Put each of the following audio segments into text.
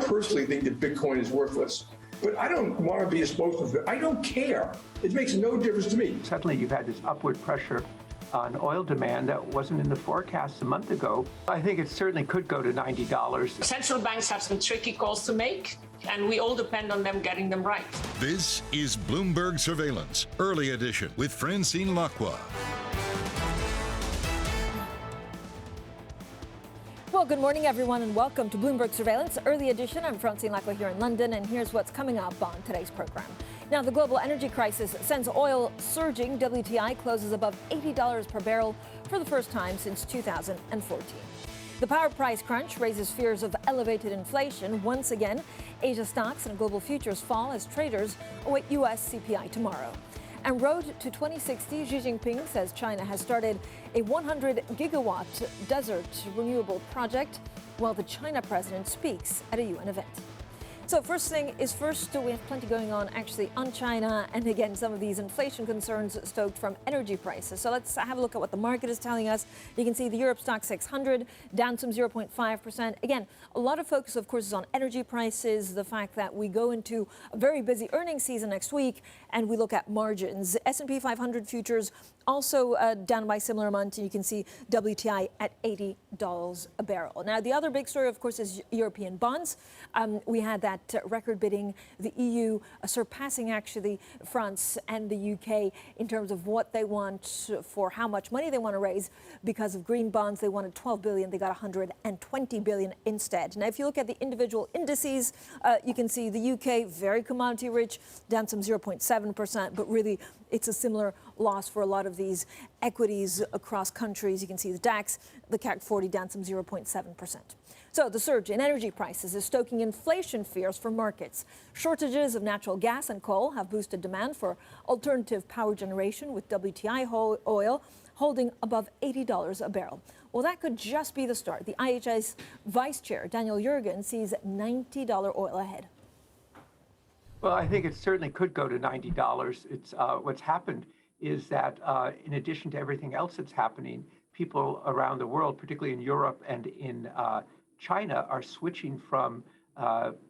personally think that Bitcoin is worthless, but I don't want to be exposed to it. I don't care. It makes no difference to me. Suddenly you've had this upward pressure on oil demand that wasn't in the forecast a month ago. I think it certainly could go to $90. Central banks have some tricky calls to make, and we all depend on them getting them right. This is Bloomberg Surveillance, Early Edition with Francine Lacqua. Well, good morning, everyone, and welcome to Bloomberg Surveillance, Early Edition. I'm Francine Lacqua here in London, and here's what's coming up on today's program. Now, the global energy crisis sends oil surging. WTI closes above $80 per barrel for the first time since 2014. The power price crunch raises fears of elevated inflation. Once again, Asia stocks and global futures fall as traders await U.S. CPI tomorrow. And road to 2060, Xi Jinping says China has started a 100-gigawatt desert renewable project while the China president speaks at a UN event. So first thing is first, we have plenty going on actually on China, and again, some of these inflation concerns stoked from energy prices. So let's have a look at what the market is telling us. You can see the Europe Stoxx 600 down some 0.5%. Again, a lot of focus, of course, is on energy prices, the fact that we go into a very busy earnings season next week, and we look at margins. S&P 500 futures also down by a similar amount, and you can see WTI at $80 a barrel. Now, the other big story, of course, is European bonds. We had that record bidding, the EU surpassing actually France and the UK in terms of what they want for how much money they want to raise. Because of green bonds, they wanted 12 billion, they got 120 billion instead. Now, if you look at the individual indices, you can see the UK, very commodity rich, down some 0.7%, but really it's a similar loss for a lot of these equities across countries. You can see the DAX, the CAC 40 down some 0.7%. So the surge in energy prices is stoking inflation fears for markets. Shortages of natural gas and coal have boosted demand for alternative power generation, with WTI oil holding above $80 a barrel. Well, that could just be the start. The IHS Vice Chair, Daniel Yergin, sees $90 oil ahead. Well, I think it certainly could go to $90. It's what's happened is that in addition to everything else that's happening, people around the world, particularly in Europe and in China, are switching from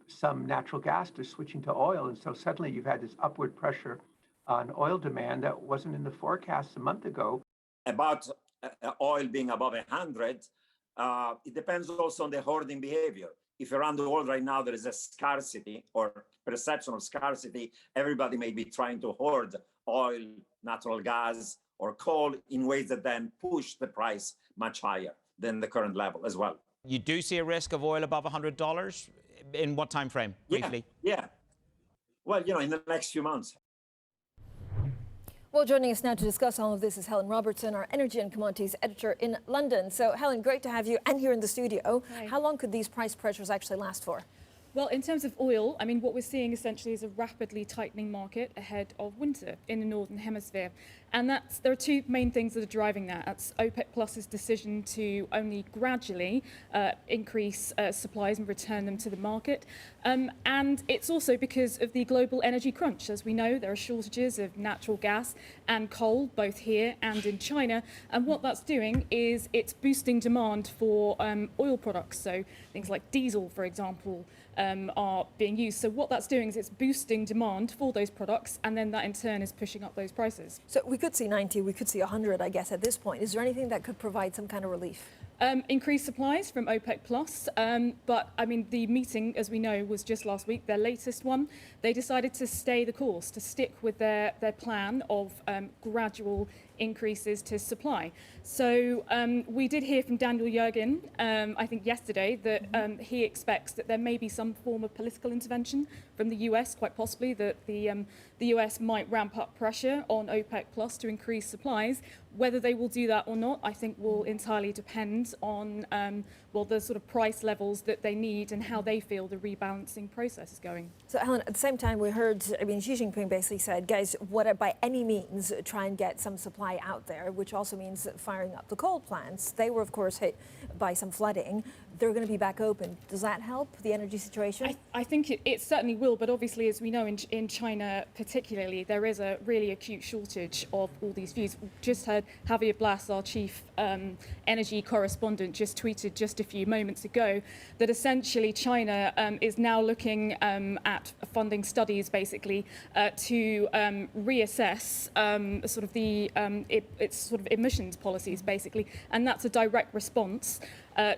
some natural gas to switching to oil. And so suddenly you've had this upward pressure on oil demand that wasn't in the forecast a month ago. About oil being above 100, it depends also on the hoarding behavior. If around the world right now there is a scarcity or perception of scarcity, everybody may be trying to hoard oil, natural gas, or coal in ways that then push the price much higher than the current level as well. You do see a risk of oil above $100? In what time frame, briefly? Yeah. Well, in the next few months. Well, joining us now to discuss all of this is Helen Robertson, our energy and commodities editor in London. So, Helen, great to have you and here in the studio. Hi. How long could these price pressures actually last for? Well, in terms of oil, what we're seeing essentially is a rapidly tightening market ahead of winter in the Northern Hemisphere. And there are two main things that are driving that. That's OPEC Plus's decision to only gradually increase supplies and return them to the market. And it's also because of the global energy crunch. As we know, there are shortages of natural gas and coal, both here and in China. And what that's doing is it's boosting demand for oil products. So things like diesel, for example, are being used. So what that's doing is it's boosting demand for those products, and then that in turn is pushing up those prices. So we could see 90, we could see 100, I guess, at this point. Is there anything that could provide some kind of relief? Increased supplies from OPEC Plus, but the meeting, as we know, was just last week, their latest one. They decided to stay the course, to stick with their plan of gradual increases to supply. So we did hear from Daniel Yergin, I think yesterday, that he expects that there may be some form of political intervention from the US, quite possibly, that the US might ramp up pressure on OPEC Plus to increase supplies. Whether they will do that or not, I think will entirely depend on the sort of price levels that they need and how they feel the rebalancing process is going. So, Helen, at the same time, we heard, Xi Jinping basically said, guys, by any means, try and get some supply out there, which also means firing up the coal plants. They were, of course, hit by some flooding. they're going to be back open. Does that help the energy situation? I think it certainly will, but obviously, as we know, in China particularly, there is a really acute shortage of all these fuels. Just heard Javier Blas, our chief energy correspondent, just tweeted just a few moments ago that essentially China is now looking at funding studies, basically, to reassess sort of its sort of emissions policies, basically, and that's a direct response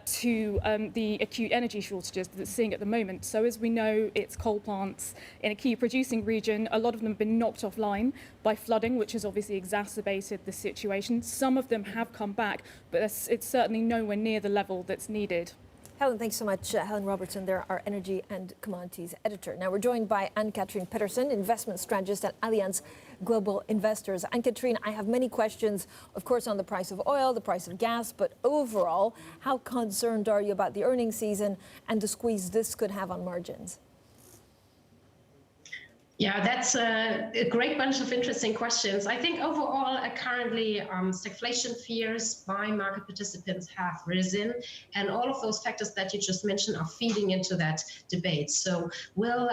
to the acute energy shortages that it's seeing at the moment. So as we know, it's coal plants in a key producing region. A lot of them have been knocked offline by flooding, which has obviously exacerbated the situation. Some of them have come back, but it's certainly nowhere near the level that's needed. Helen, thanks so much. Helen Robertson, there, our energy and commodities editor. Now we're joined by Ann-Katrin Petersen, investment strategist at Allianz Global Investors. Ann-Katrin, I have many questions, of course, on the price of oil, the price of gas, but overall, how concerned are you about the earnings season and the squeeze this could have on margins? Yeah, that's a great bunch of interesting questions. I think overall, currently, stagflation fears by market participants have risen, and all of those factors that you just mentioned are feeding into that debate. So will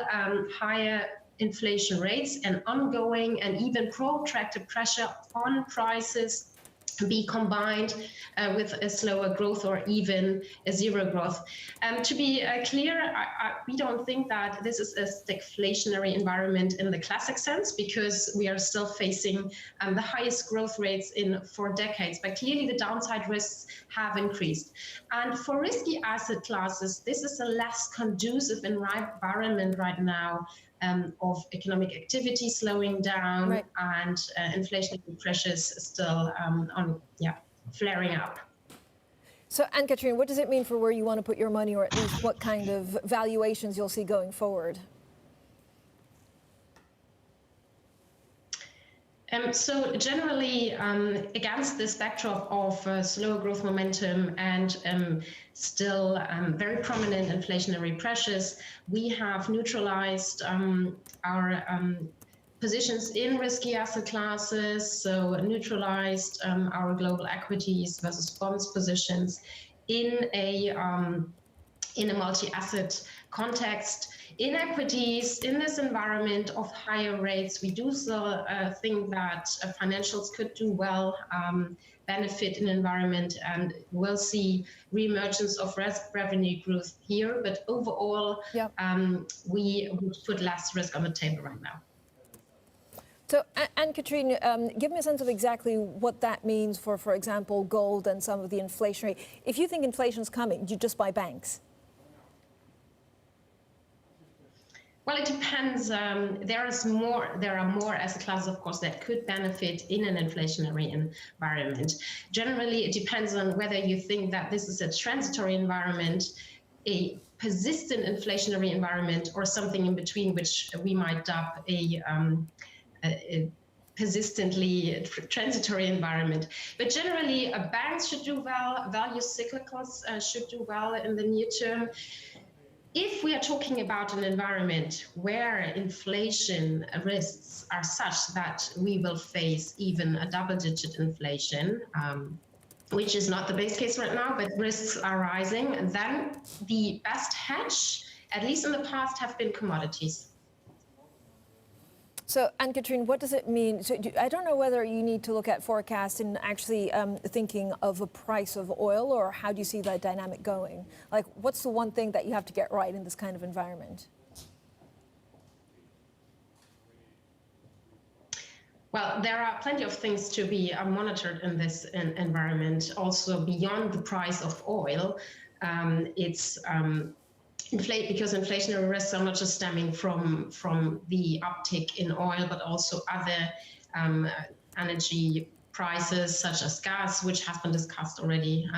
higher inflation rates and ongoing and even protracted pressure on prices be combined with a slower growth or even a zero growth? To be clear, we don't think that this is a stagflationary environment in the classic sense, because we are still facing the highest growth rates in 4 decades. But clearly the downside risks have increased. And for risky asset classes, this is a less conducive environment right now of economic activity slowing down, right, and inflationary pressures still flaring up. So, Ann-Katrin, what does it mean for where you want to put your money, or at least what kind of valuations you'll see going forward? So generally, against this backdrop of slower growth momentum and still very prominent inflationary pressures, we have neutralized our positions in risky asset classes, so neutralized our global equities versus bonds positions in a multi-asset context. In equities, in this environment of higher rates, we do still think that financials could do well, benefit in environment, and we'll see reemergence of revenue growth here. But overall, we would put less risk on the table right now. So, Ann-Katrin, give me a sense of exactly what that means for example, gold and some of the inflationary. If you think inflation's coming, do you just buy banks? Well, it depends. There are more asset classes, of course, that could benefit in an inflationary environment. Generally, it depends on whether you think that this is a transitory environment, a persistent inflationary environment, or something in between, which we might dub a persistently transitory environment. But generally, banks should do well, value cyclicals should do well in the near term. If we are talking about an environment where inflation risks are such that we will face even a double-digit inflation, which is not the base case right now, but risks are rising, then the best hedge, at least in the past, have been commodities. So, Ann-Katrin, what does it mean? So, I don't know whether you need to look at forecasts and actually thinking of a price of oil, or how do you see that dynamic going? Like, what's the one thing that you have to get right in this kind of environment? Well, there are plenty of things to be monitored in this environment. Also, beyond the price of oil, it's because inflationary risks are not just stemming from the uptick in oil, but also other energy prices, such as gas, which has been discussed already.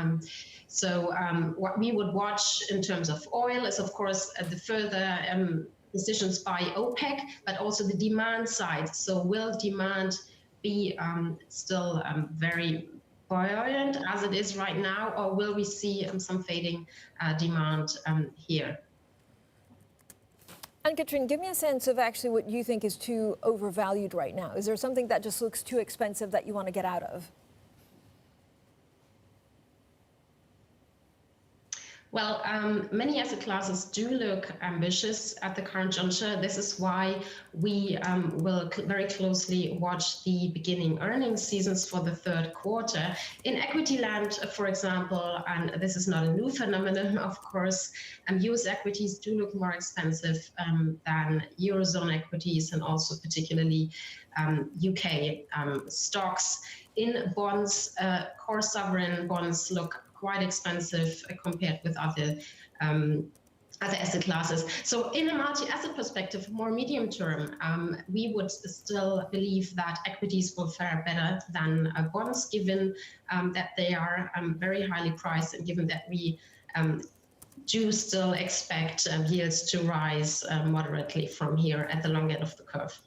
So what we would watch in terms of oil is, of course, the further decisions by OPEC, but also the demand side. So will demand be still very buoyant as it is right now, or will we see some fading demand here? Ann-Katrin, give me a sense of actually what you think is too overvalued right now. Is there something that just looks too expensive that you want to get out of? Well, many asset classes do look ambitious at the current juncture. This is why we will very closely watch the beginning earnings seasons for the third quarter. In equity land, for example, and this is not a new phenomenon, of course, US equities do look more expensive than Eurozone equities and also particularly UK stocks. In bonds, core sovereign bonds look quite expensive compared with other asset classes. So in a multi-asset perspective, more medium term, we would still believe that equities will fare better than bonds, given that they are very highly priced and given that we do still expect yields to rise moderately from here at the long end of the curve.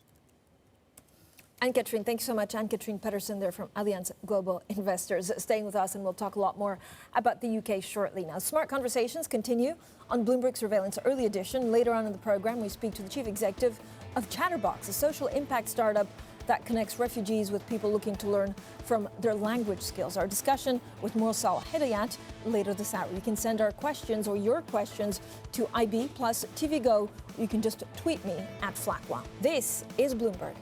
Ann-Katrin, thanks so much. Ann-Katrin Petersen there from Allianz Global Investors staying with us, and we'll talk a lot more about the UK shortly. Now, Smart Conversations continue on Bloomberg Surveillance Early Edition. Later on in the program, we speak to the chief executive of Chatterbox, a social impact startup that connects refugees with people looking to learn from their language skills. Our discussion with Mursal Hedayat later this hour. You can send our questions or your questions to IB plus TV Go. You can just tweet me at Lacqua. This is Bloomberg.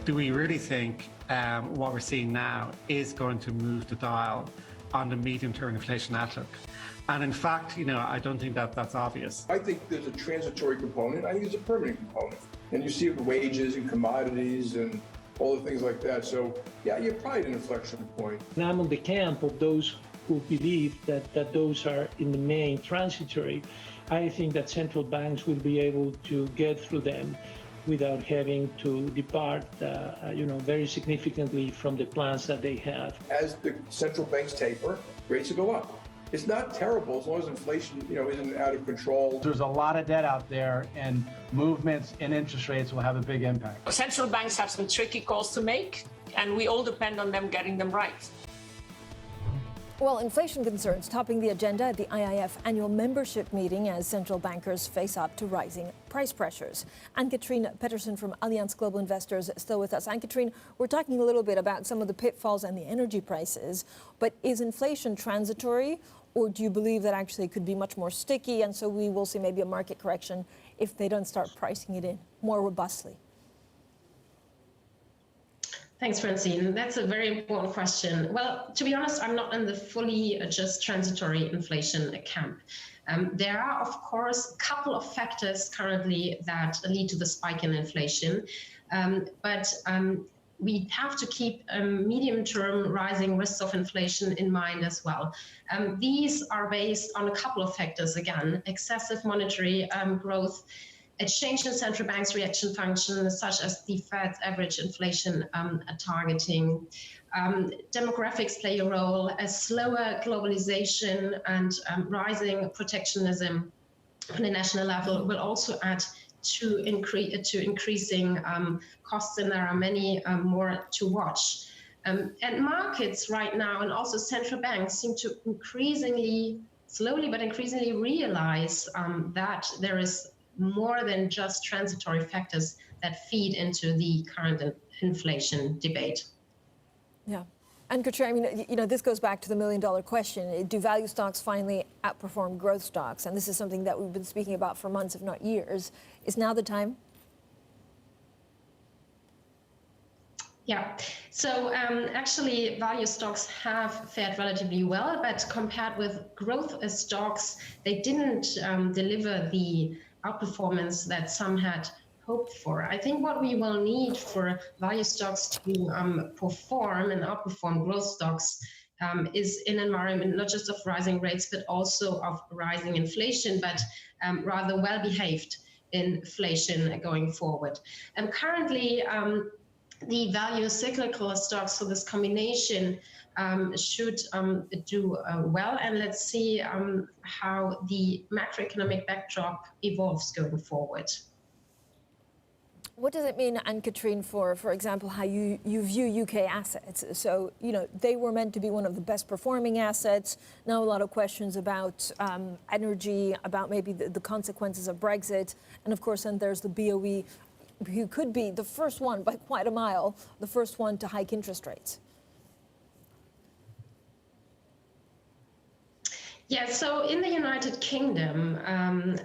Do we really think what we're seeing now is going to move the dial on the medium-term inflation outlook? And in fact, I don't think that that's obvious. I think there's a transitory component. I think there's a permanent component. And you see it with wages and commodities and all the things like that. So, yeah, you're probably at an inflection point. And I'm on the camp of those who believe that those are in the main transitory. I think that central banks will be able to get through them without having to depart, very significantly from the plans that they have. As the central banks taper, rates will go up. It's not terrible as long as inflation, isn't out of control. There's a lot of debt out there, and movements in interest rates will have a big impact. Central banks have some tricky calls to make, and we all depend on them getting them right. Well, inflation concerns topping the agenda at the IIF annual membership meeting as central bankers face up to rising price pressures. Ann-Katrin Petersen from Allianz Global Investors is still with us. Ann-Katrin, we're talking a little bit about some of the pitfalls and the energy prices, but is inflation transitory, or do you believe that actually it could be much more sticky, and so we will see maybe a market correction if they don't start pricing it in more robustly? Thanks, Francine. That's a very important question. Well, to be honest, I'm not in the fully just transitory inflation camp. There are, of course, a couple of factors currently that lead to the spike in inflation, but we have to keep medium-term rising risks of inflation in mind as well. These are based on a couple of factors, again, excessive monetary growth, a change in central bank's reaction function, such as the Fed's average inflation targeting. Demographics play a role, a slower globalization and rising protectionism on a national level will also add to increasing costs, and there are many more to watch. And markets right now, and also central banks, seem to slowly but increasingly realize that there is more than just transitory factors that feed into the current inflation debate. Yeah. And Katrin, this goes back to the million-dollar question. Do value stocks finally outperform growth stocks? And this is something that we've been speaking about for months, if not years. Is now the time? Yeah, so actually value stocks have fared relatively well, but compared with growth stocks, they didn't deliver the outperformance that some had hoped for. I think what we will need for value stocks to perform and outperform growth stocks is an environment not just of rising rates, but also of rising inflation, but rather well-behaved inflation going forward. And currently, the value cyclical stocks, so this combination should do well, and let's see how the macroeconomic backdrop evolves going forward. What does it mean, Ann-Katrin, for example, how you view UK assets? So, they were meant to be one of the best performing assets. Now a lot of questions about energy, about maybe the consequences of Brexit. And of course, then there's the BOE, who could be the first one by quite a mile, the first one to hike interest rates. Yeah, so in the United Kingdom,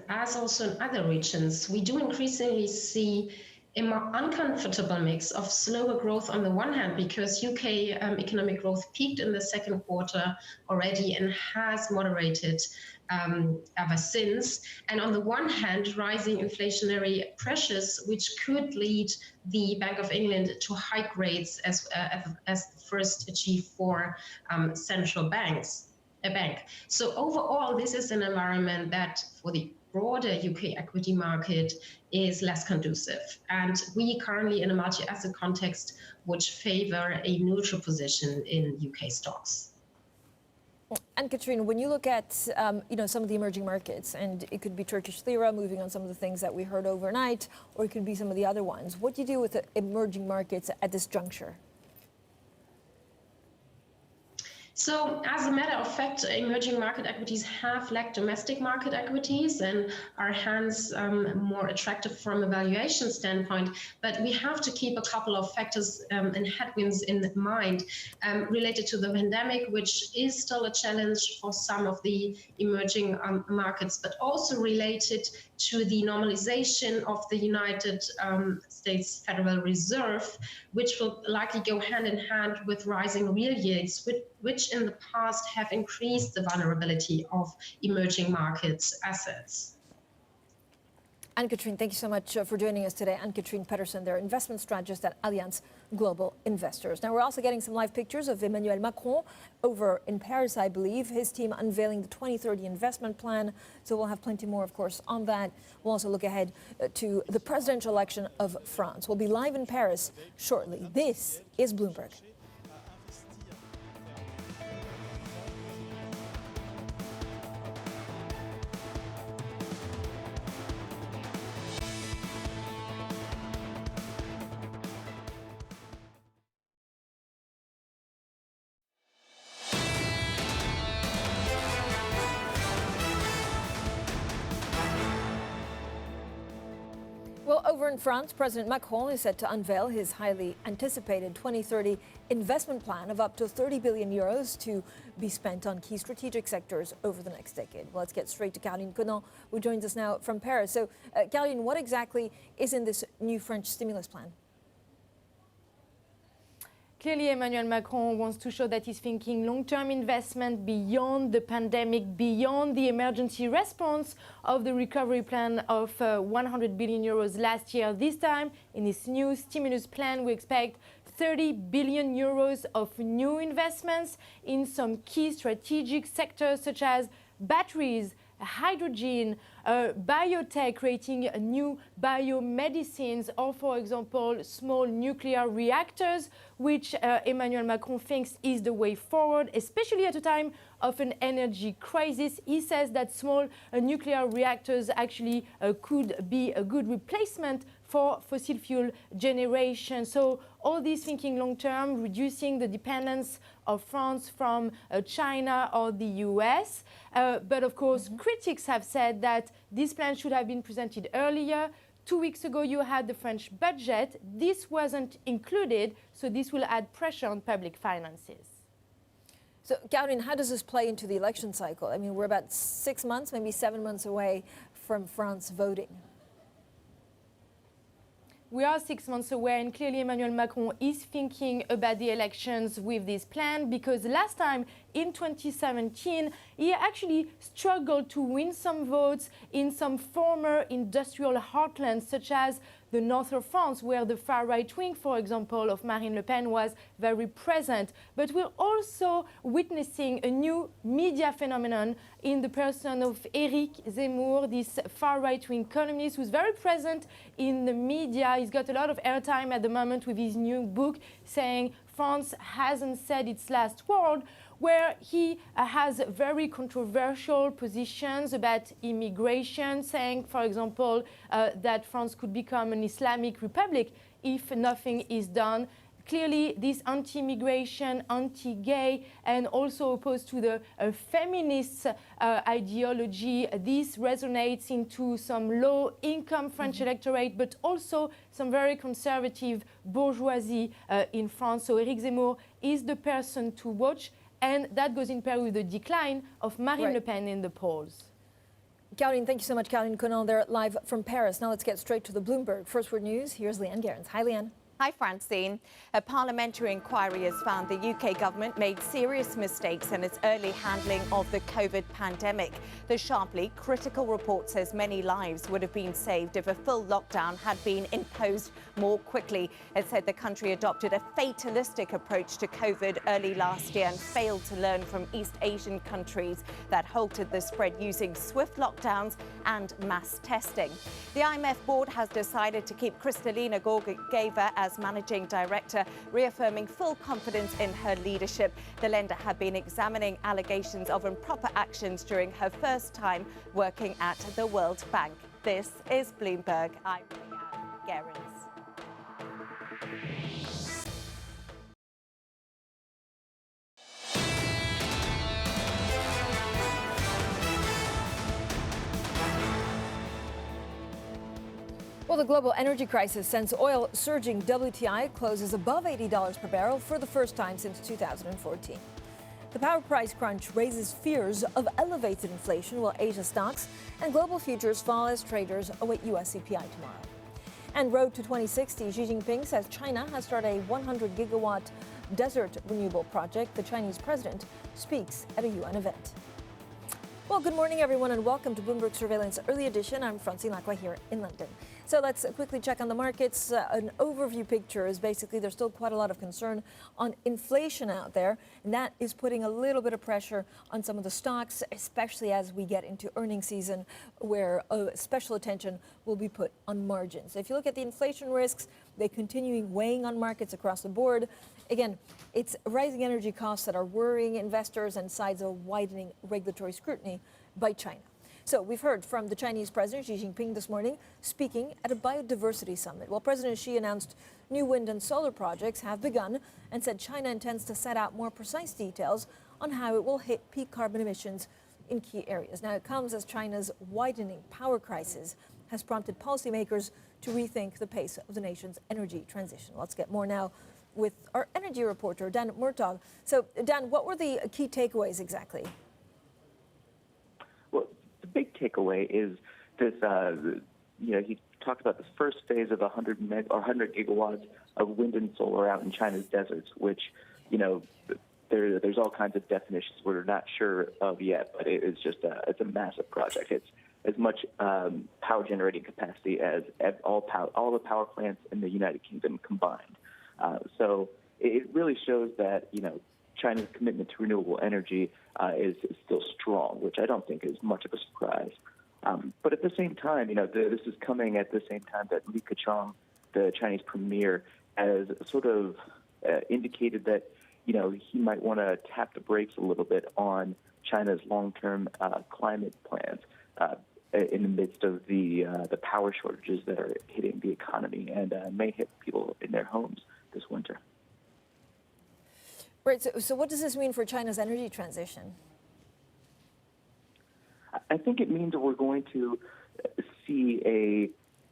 as also in other regions, we do increasingly see a more uncomfortable mix of slower growth on the one hand, because UK economic growth peaked in the second quarter already and has moderated ever since. And on the one hand, rising inflationary pressures, which could lead the Bank of England to hike rates as first achieved for central banks. So overall, this is an environment that for the broader UK equity market is less conducive. And we currently in a multi-asset context would favor a neutral position in UK stocks. Ann-Katrin, when you look at some of the emerging markets, and it could be Turkish lira moving on some of the things that we heard overnight, or it could be some of the other ones, what do you do with the emerging markets at this juncture? So as a matter of fact, emerging market equities have lagged domestic market equities and are hence more attractive from a valuation standpoint. But we have to keep a couple of factors and headwinds in mind related to the pandemic, which is still a challenge for some of the emerging markets, but also related to the normalization of the United States Federal Reserve, which will likely go hand in hand with rising real yields, which in the past have increased the vulnerability of emerging markets assets. Ann-Katrin, thank you so much for joining us today. Ann-Katrin Petersen, they're investment strategist at Allianz Global Investors. Now, we're also getting some live pictures of Emmanuel Macron over in Paris, I believe. His team unveiling the 2030 investment plan. So we'll have plenty more, of course, on that. We'll also look ahead to the presidential election of France. We'll be live in Paris shortly. This is Bloomberg. Well, over in France, President Macron is set to unveil his highly anticipated 2030 investment plan of up to 30 billion euros to be spent on key strategic sectors over the next decade. Well, let's get straight to Caroline Conant, who joins us now from Paris. So, Caroline, what exactly is in this new French stimulus plan? Clearly, Emmanuel Macron wants to show that he's thinking long-term investment beyond the pandemic, beyond the emergency response of the recovery plan of 100 billion euros last year. This time, in his new stimulus plan, we expect 30 billion euros of new investments in some key strategic sectors such as batteries, hydrogen, biotech, creating new biomedicines, or, for example, small nuclear reactors, which Emmanuel Macron thinks is the way forward, especially at a time of an energy crisis. He says that small nuclear reactors actually could be a good replacement for fossil fuel generation. So all this thinking long-term, reducing the dependence of France from China or the US. But of course, critics have said that this plan should have been presented earlier. 2 weeks ago, you had the French budget. This wasn't included, so this will add pressure on public finances. So, Caroline, how does this play into the election cycle? I mean, we're about 6 months, maybe 7 months away from France voting. We are 6 months away, and clearly Emmanuel Macron is thinking about the elections with this plan, because last time in 2017, he actually struggled to win some votes in some former industrial heartlands, such as the north of France, where the far right wing, for example, of Marine Le Pen was very present. But we're also witnessing a new media phenomenon in the person of Éric Zemmour, this far right wing columnist who's very present in the media. He's got a lot of airtime at the moment with his new book saying France hasn't said its last word. where he has very controversial positions about immigration, saying, for example, that France could become an Islamic republic if nothing is done. Clearly, this anti-immigration, anti-gay, and also opposed to the feminist ideology, this resonates into some low-income French electorate, but also some very conservative bourgeoisie in France. So Éric Zemmour is the person to watch, and that goes in pair with the decline of Marine Le Pen in the polls. Caroline, thank you so much. Caroline Conal there live from Paris. Now let's get straight to the Bloomberg First Word News. Here's Leanne Gerrans. Hi, Leanne. Hi, Francine. A parliamentary inquiry has found the UK government made serious mistakes in its early handling of the COVID pandemic. The sharply critical report says many lives would have been saved if a full lockdown had been imposed more quickly. It said the country adopted a fatalistic approach to COVID early last year and failed to learn from East Asian countries that halted the spread using swift lockdowns and mass testing. The IMF board has decided to keep Kristalina Georgieva as managing director, reaffirming full confidence in her leadership. The lender had been examining allegations of improper actions during her first time working at the World Bank. This is Bloomberg. I'm Leanne Gerrans. Well, the global energy crisis sends oil surging. WTI closes above $80 per barrel for the first time since 2014. The power price crunch raises fears of elevated inflation, while Asia stocks and global futures fall as traders await U.S. CPI tomorrow. And road to 2060, Xi Jinping says China has started a 100-gigawatt desert renewable project. The Chinese president speaks at a UN event. Well, good morning, everyone, and welcome to Bloomberg Surveillance Early Edition. I'm Francine Lacqua here in London. So let's quickly check on the markets. An overview picture is basically there's still quite a lot of concern on inflation out there, and that is putting a little bit of pressure on some of the stocks, especially as we get into earnings season, where special attention will be put on margins. If you look at the inflation risks, they continue weighing on markets across the board. Again, it's rising energy costs that are worrying investors and sides of widening regulatory scrutiny by China. So we've heard from the Chinese President Xi Jinping this morning speaking at a biodiversity summit. Well, President Xi announced new wind and solar projects have begun and said China intends to set out more precise details on how it will hit peak carbon emissions in key areas. Now, it comes as China's widening power crisis has prompted policymakers to rethink the pace of the nation's energy transition. Let's get more now with our energy reporter, Dan Murtaugh. So, Dan, what were the key takeaways exactly? Well, the big takeaway is this, he talked about the first phase of 100 gigawatts of wind and solar out in China's deserts, which, there's all kinds of definitions we're not sure of yet, but it's just it's a massive project. It's as much power generating capacity as all the power plants in the United Kingdom combined. So it really shows that, China's commitment to renewable energy is still strong, which I don't think is much of a surprise. But at the same time, this is coming at the same time that Li Keqiang, the Chinese premier, has sort of indicated that, he might want to tap the brakes a little bit on China's long-term climate plans in the midst of the power shortages that are hitting the economy and may hit people in their homes this winter. Right. So what does this mean for China's energy transition? I think it means that we're going to see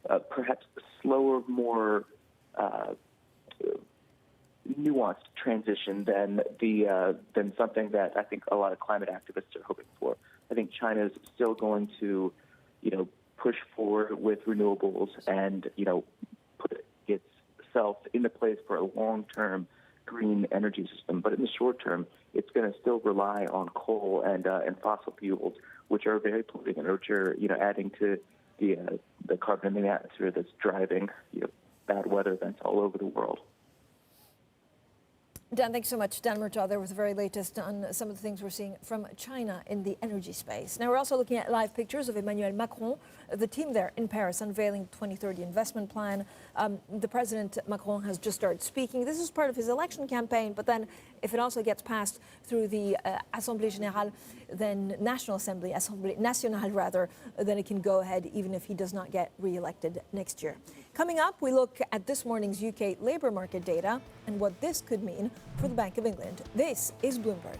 a perhaps slower, more nuanced transition than something that I think a lot of climate activists are hoping for. I think China is still going to, push forward with renewables and, put itself into place for a long-term green energy system. But in the short term, it's going to still rely on coal and fossil fuels, which are very polluting and which are, adding to the carbon in the atmosphere that's driving, bad weather events all over the world. Dan, thanks so much. Dan Murtaugh there with the very latest on some of the things we're seeing from China in the energy space. Now, we're also looking at live pictures of Emmanuel Macron, the team there in Paris, unveiling 2030 investment plan. The President Macron has just started speaking. This is part of his election campaign, but then if it also gets passed through the Assemblée Générale, then National Assembly, Assemblée Nationale rather, then it can go ahead even if he does not get re-elected next year. Coming up, we look at this morning's UK labour market data and what this could mean for the Bank of England. This is Bloomberg.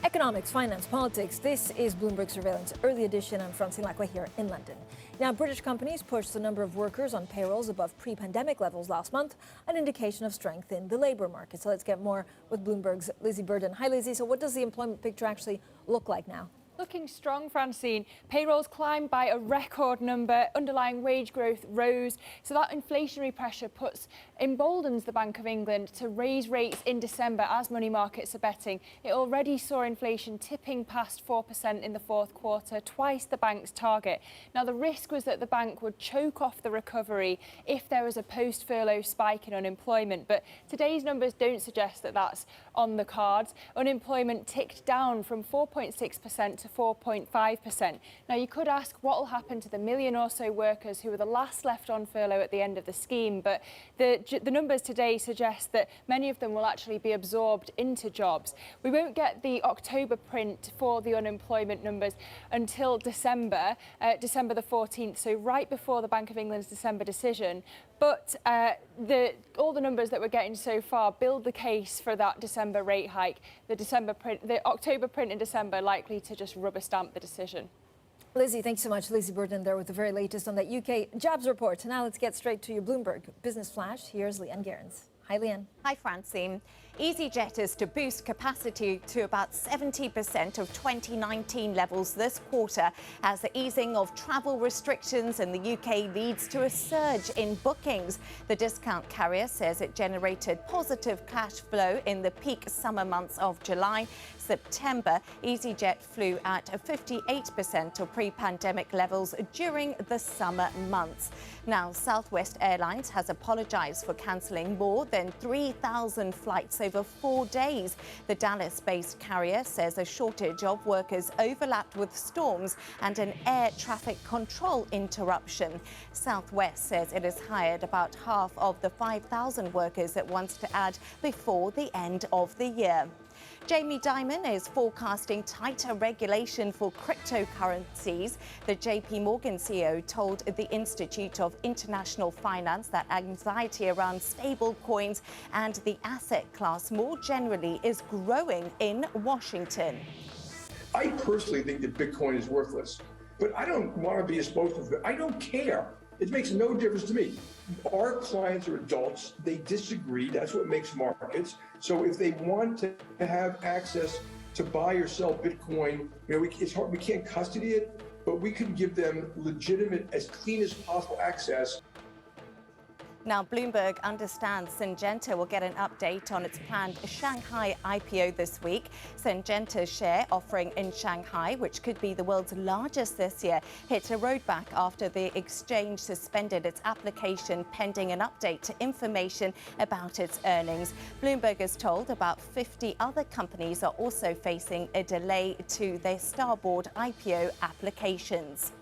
Economics, finance, politics. This is Bloomberg Surveillance Early Edition. I'm Francine Lacqua here in London. Now, British companies pushed the number of workers on payrolls above pre-pandemic levels last month, an indication of strength in the labour market. So let's get more with Bloomberg's Lizzie Burden. Hi, Lizzie. So what does the employment picture actually look like now? Looking strong, Francine. Payrolls climbed by a record number. Underlying wage growth rose. So that inflationary pressure emboldens the Bank of England to raise rates in December as money markets are betting. It already saw inflation tipping past 4% in the fourth quarter, twice the bank's target. Now, the risk was that the bank would choke off the recovery if there was a post-furlough spike in unemployment. But today's numbers don't suggest that that's on the cards. Unemployment ticked down from 4.6% to 4.5%. Now, you could ask what will happen to the million or so workers who were the last left on furlough at the end of the scheme, but the numbers today suggest that many of them will actually be absorbed into jobs. We won't get the October print for the unemployment numbers until December the 14th, so right before the Bank of England's December decision. But all the numbers that we're getting so far build the case for that December rate hike. The October print in December likely to just rubber stamp the decision. Lizzie, thanks so much. Lizzie Burden there with the very latest on that UK jobs report. Now let's get straight to your Bloomberg Business Flash. Here's Leanne Gerrans. Hi, Leanne. Hi, Francine. EasyJet is to boost capacity to about 70% of 2019 levels this quarter as the easing of travel restrictions in the UK leads to a surge in bookings. The discount carrier says it generated positive cash flow in the peak summer months of July. September, EasyJet flew at 58% of pre-pandemic levels during the summer months. Now, Southwest Airlines has apologized for cancelling more than 3,000 flights over 4 days. The Dallas-based carrier says a shortage of workers overlapped with storms and an air traffic control interruption. Southwest says it has hired about half of the 5,000 workers it wants to add before the end of the year. Jamie Dimon is forecasting tighter regulation for cryptocurrencies. The JP Morgan CEO told the Institute of International Finance that anxiety around stable coins and the asset class more generally is growing in Washington. I personally think that Bitcoin is worthless, but I don't want to be a spokesman. I don't care. It makes no difference to me. Our clients are adults. They disagree. That's what makes markets. So if they want to have access to buy or sell Bitcoin, it's hard. We can't custody it, but we can give them legitimate, as clean as possible access. Now, Bloomberg understands Syngenta will get an update on its planned Shanghai IPO this week. Syngenta's share offering in Shanghai, which could be the world's largest this year, hit a roadblock after the exchange suspended its application pending an update to information about its earnings. Bloomberg is told about 50 other companies are also facing a delay to their Starboard IPO applications.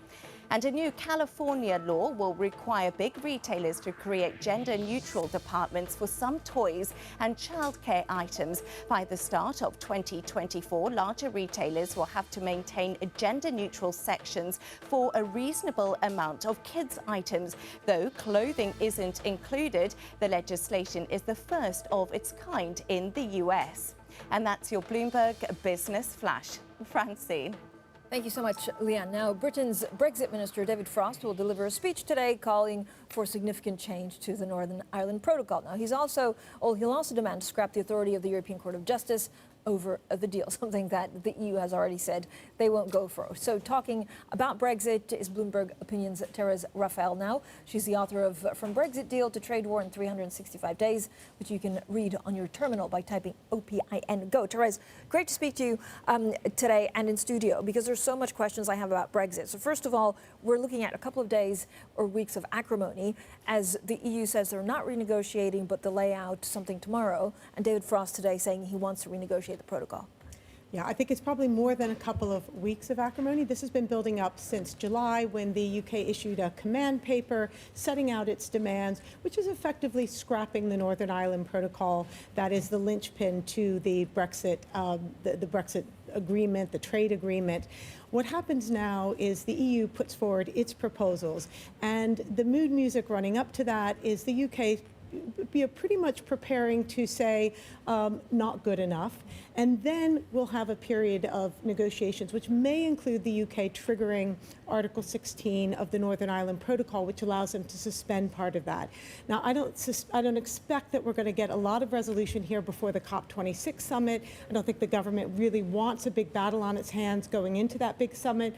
And a new California law will require big retailers to create gender-neutral departments for some toys and childcare items. By the start of 2024, larger retailers will have to maintain gender-neutral sections for a reasonable amount of kids' items. Though clothing isn't included, the legislation is the first of its kind in the US. And that's your Bloomberg Business Flash. Francine. Thank you so much, Leanne. Now, Britain's Brexit Minister David Frost will deliver a speech today calling for significant change to the Northern Ireland Protocol. Now, he'll also demand to scrap the authority of the European Court of Justice over the deal, something that the EU has already said they won't go for. So talking about Brexit is Bloomberg Opinion's Therese Raphael now. She's the author of From Brexit Deal to Trade War in 365 Days, which you can read on your terminal by typing OPIN. Go. Therese, great to speak to you today and in studio, because there's so much questions I have about Brexit. So first of all, we're looking at a couple of days or weeks of acrimony as the EU says they're not renegotiating, but they'll lay out something tomorrow. And David Frost today saying he wants to renegotiate the protocol. Yeah, I think it's probably more than a couple of weeks of acrimony. This has been building up since July, when the UK issued a command paper setting out its demands, which is effectively scrapping the Northern Ireland Protocol. That is the linchpin to the Brexit, the Brexit agreement, the trade agreement. What happens now is the EU puts forward its proposals, and the mood music running up to that is the UK pretty much preparing to say not good enough. And then we'll have a period of negotiations, which may include the UK triggering Article 16 of the Northern Ireland Protocol, which allows them to suspend part of that. Now, I don't expect that we're going to get a lot of resolution here before the COP26 summit. I don't think the government really wants a big battle on its hands going into that big summit.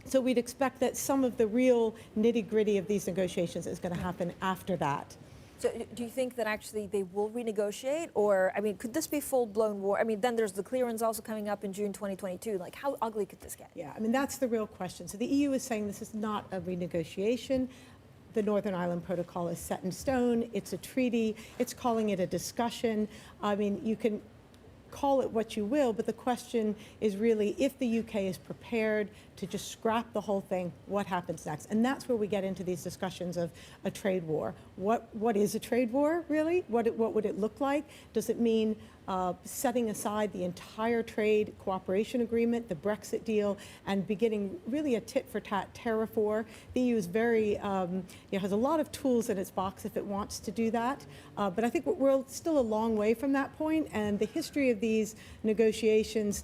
So we'd expect that some of the real nitty-gritty of these negotiations is going to happen after that. So do you think that actually they will renegotiate? Or, I mean, could this be full-blown war? I mean, then there's the clearance also coming up in June 2022. Like, how ugly could this get? Yeah, I mean, that's the real question. So the EU is saying this is not a renegotiation. The Northern Ireland Protocol is set in stone. It's a treaty. It's calling it a discussion. I mean, you can call it what you will, but the question is really, if the UK is prepared to just scrap the whole thing, what happens next? And that's where we get into these discussions of a trade war. What is a trade war, really? What would it look like? Does it mean setting aside the entire trade cooperation agreement, the Brexit deal, and beginning really a tit-for-tat tariff war? The EU is very, has a lot of tools in its box if it wants to do that. But I think we're still a long way from that point, and the history of these negotiations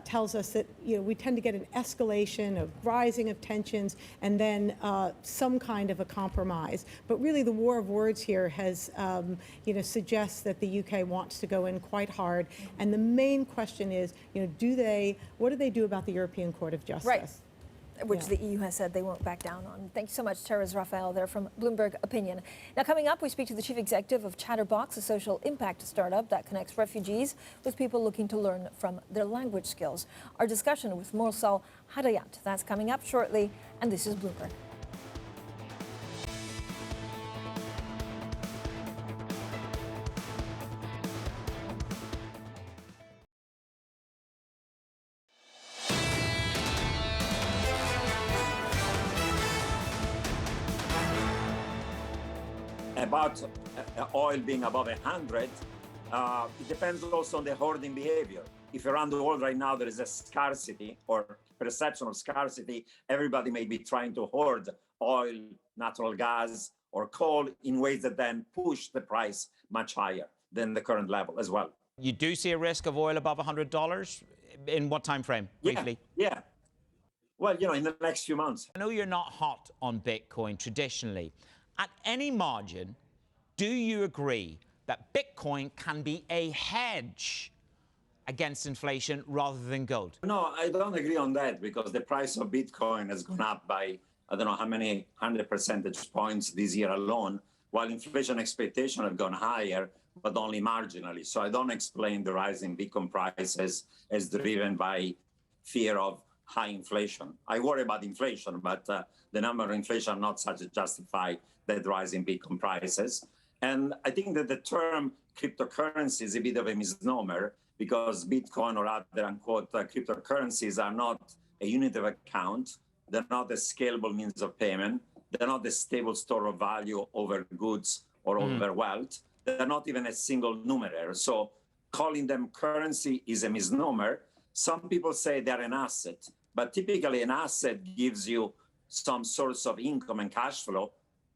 tells us that we tend to get an escalation of rising of tensions and then some kind of a compromise. But really, the war of words here has, suggests that the UK wants to go in quite hard. And the main question is, what do they do about the European Court of Justice? Right. Which the EU has said they won't back down on. Thank you so much, Therese Raphael there from Bloomberg Opinion. Now, coming up, we speak to the chief executive of Chatterbox, a social impact startup that connects refugees with people looking to learn from their language skills. Our discussion with Mursal Hedayat, that's coming up shortly, and this is Bloomberg. About oil being above 100, it depends also on the hoarding behavior. If around the world right now there is a scarcity or perception of scarcity, everybody may be trying to hoard oil, natural gas, or coal in ways that then push the price much higher than the current level as well. You do see a risk of oil above $100? In what time frame, briefly? Yeah. Well, in the next few months. I know you're not hot on Bitcoin traditionally. At any margin, do you agree that Bitcoin can be a hedge against inflation rather than gold? No, I don't agree on that, because the price of Bitcoin has gone up by, I don't know how many 100 percentage points this year alone, while inflation expectations have gone higher, but only marginally. So I don't explain the rise in Bitcoin prices as driven by fear of high inflation. I worry about inflation, but the number of inflation are not such to justify that rise in Bitcoin prices. And I think that the term cryptocurrency is a bit of a misnomer, because Bitcoin or other unquote cryptocurrencies are not a unit of account. They're not a scalable means of payment. They're not a stable store of value over goods or over wealth. They're not even a single numeraire. So calling them currency is a misnomer. Some people say they're an asset, but typically an asset gives you some source of income and cash flow.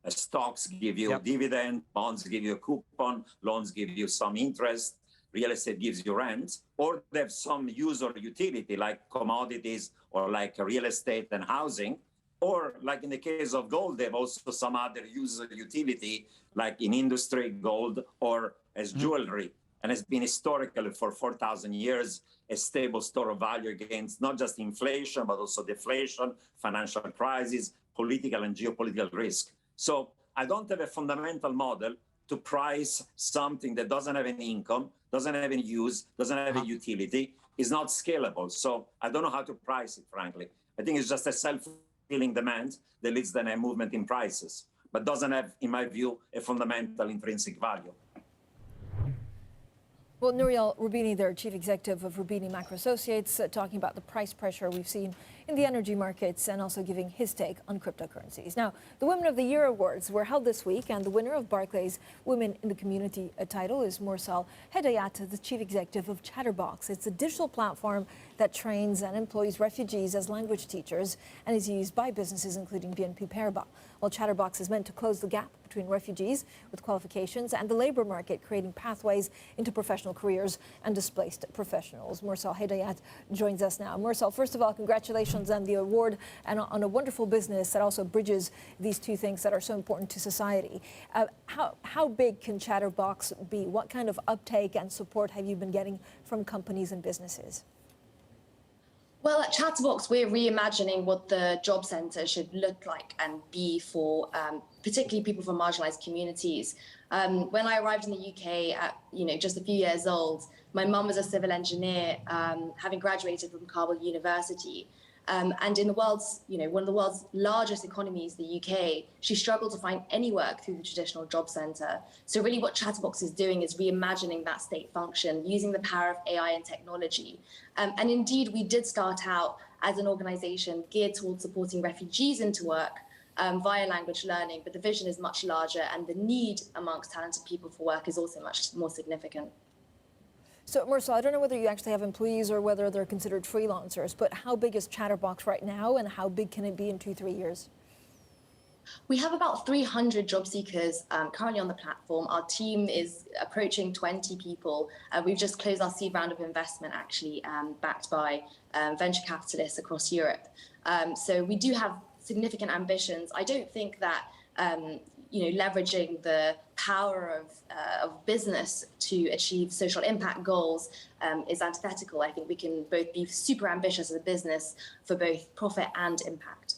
Stocks give you dividend, bonds give you a coupon, loans give you some interest. real estate gives you rent, or they have some use or utility like commodities or like real estate and housing, or like in the case of gold, they have also some other use or utility like in industry, gold, or as jewelry. And has been historically for 4,000 years a stable store of value against not just inflation, but also deflation, financial crisis, political and geopolitical risk. So I don't have a fundamental model to price something that doesn't have any income, doesn't have any use, doesn't have a utility, is not scalable. So I don't know how to price it, frankly. I think it's just a self-fulfilling demand that leads then a movement in prices, but doesn't have, in my view, a fundamental intrinsic value. Well, Nouriel Roubini, their chief executive of Roubini Macro Associates, talking about the price pressure we've seen in the energy markets and also giving his take on cryptocurrencies. Now, the Women of the Year Awards were held this week, and the winner of Barclays Women in the Community title is Mursal Hedayat, the chief executive of Chatterbox. It's a digital platform that trains and employs refugees as language teachers and is used by businesses including BNP Paribas. Well, Chatterbox is meant to close the gap between refugees with qualifications and the labor market, creating pathways into professional careers and displaced professionals. Mursal Hedayat joins us now. Mursal, first of all, congratulations on the award and on a wonderful business that also bridges these two things that are so important to society. How big can Chatterbox be? What kind of uptake and support have you been getting from companies and businesses? Well, at Chatterbox, we're reimagining what the job centre should look like and be for particularly people from marginalised communities. When I arrived in the UK at just a few years old, my mum was a civil engineer, having graduated from Kabul University. And in the world's, one of the world's largest economies, the UK, she struggled to find any work through the traditional job centre. So really what Chatterbox is doing is reimagining that state function, using the power of AI and technology. And indeed, we did start out as an organisation geared towards supporting refugees into work via language learning, but the vision is much larger and the need amongst talented people for work is also much more significant. So, Mursal, I don't know whether you actually have employees or whether they're considered freelancers, but how big is Chatterbox right now and how big can it be in 2-3 years? We have about 300 job seekers currently on the platform. Our team is approaching 20 people. We've just closed our seed round of investment, actually, backed by venture capitalists across Europe. So we do have significant ambitions. I don't think that leveraging the power of business to achieve social impact goals is antithetical. I think we can both be super ambitious as a business for both profit and impact.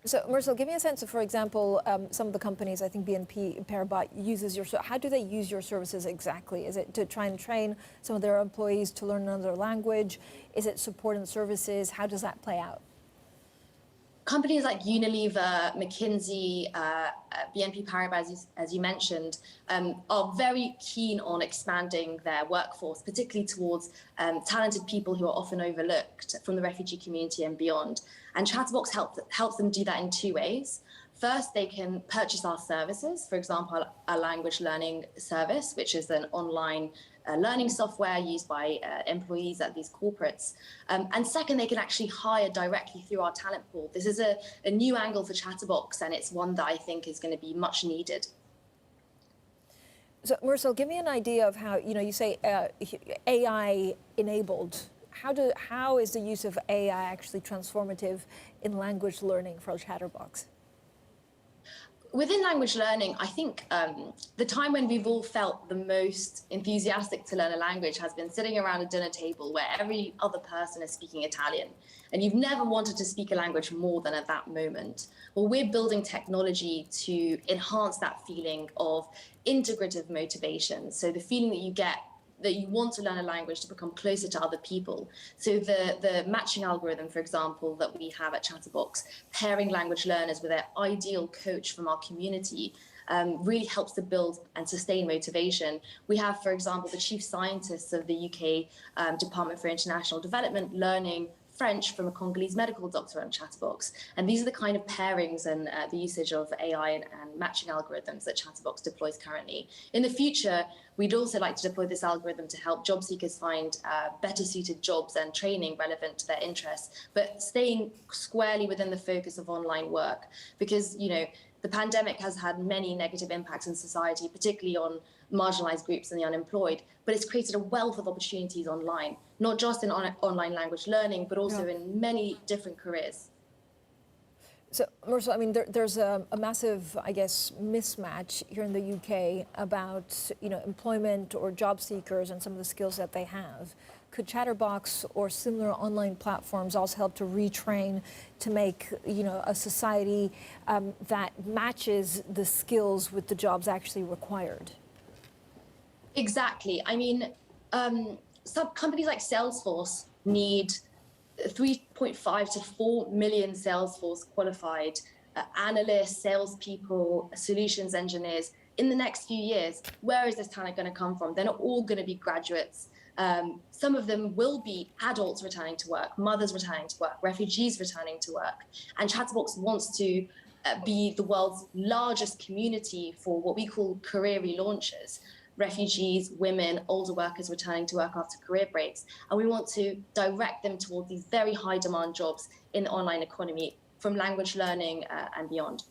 So, Mursal, give me a sense of, for example, some of the companies, I think BNP Paribas uses your, how do they use your services exactly? Is it to try and train some of their employees to learn another language? Is it support and services? How does that play out? Companies like Unilever, McKinsey, BNP Paribas, as you mentioned, are very keen on expanding their workforce, particularly towards talented people who are often overlooked from the refugee community and beyond. And Chatterbox helps them do that in two ways. First, they can purchase our services, for example, a language learning service, which is an online learning software used by employees at these corporates. And second, they can actually hire directly through our talent pool. This is a new angle for Chatterbox, and it's one that I think is going to be much needed. So, Mursal, give me an idea of how, you say AI enabled. How is the use of AI actually transformative in language learning for Chatterbox? Within language learning, I think the time when we've all felt the most enthusiastic to learn a language has been sitting around a dinner table where every other person is speaking Italian, and you've never wanted to speak a language more than at that moment. Well, we're building technology to enhance that feeling of integrative motivation. So the feeling that you get that you want to learn a language to become closer to other people. So the matching algorithm, for example, that we have at Chatterbox, pairing language learners with their ideal coach from our community, really helps to build and sustain motivation. We have, for example, the chief scientists of the UK Department for International Development learning French from a Congolese medical doctor on Chatterbox. And these are the kind of pairings and the usage of AI and matching algorithms that Chatterbox deploys currently. In the future, we'd also like to deploy this algorithm to help job seekers find better suited jobs and training relevant to their interests, but staying squarely within the focus of online work. Because, the pandemic has had many negative impacts in society, particularly on marginalized groups and the unemployed, but it's created a wealth of opportunities online, not just in online language learning, but also in many different careers. So, Mursal, I mean, there's a massive, I guess, mismatch here in the UK about, employment or job seekers and some of the skills that they have. Could Chatterbox or similar online platforms also help to retrain to make, a society that matches the skills with the jobs actually required? Exactly. I mean, some companies like Salesforce need 3.5 to 4 million Salesforce qualified analysts, salespeople, solutions engineers in the next few years. Where is this talent going to come from? They're not all going to be graduates. Some of them will be adults returning to work, mothers returning to work, refugees returning to work. And Chatterbox wants to be the world's largest community for what we call career relaunchers. Refugees, women, older workers returning to work after career breaks. And we want to direct them towards these very high demand jobs in the online economy, from language learning and beyond.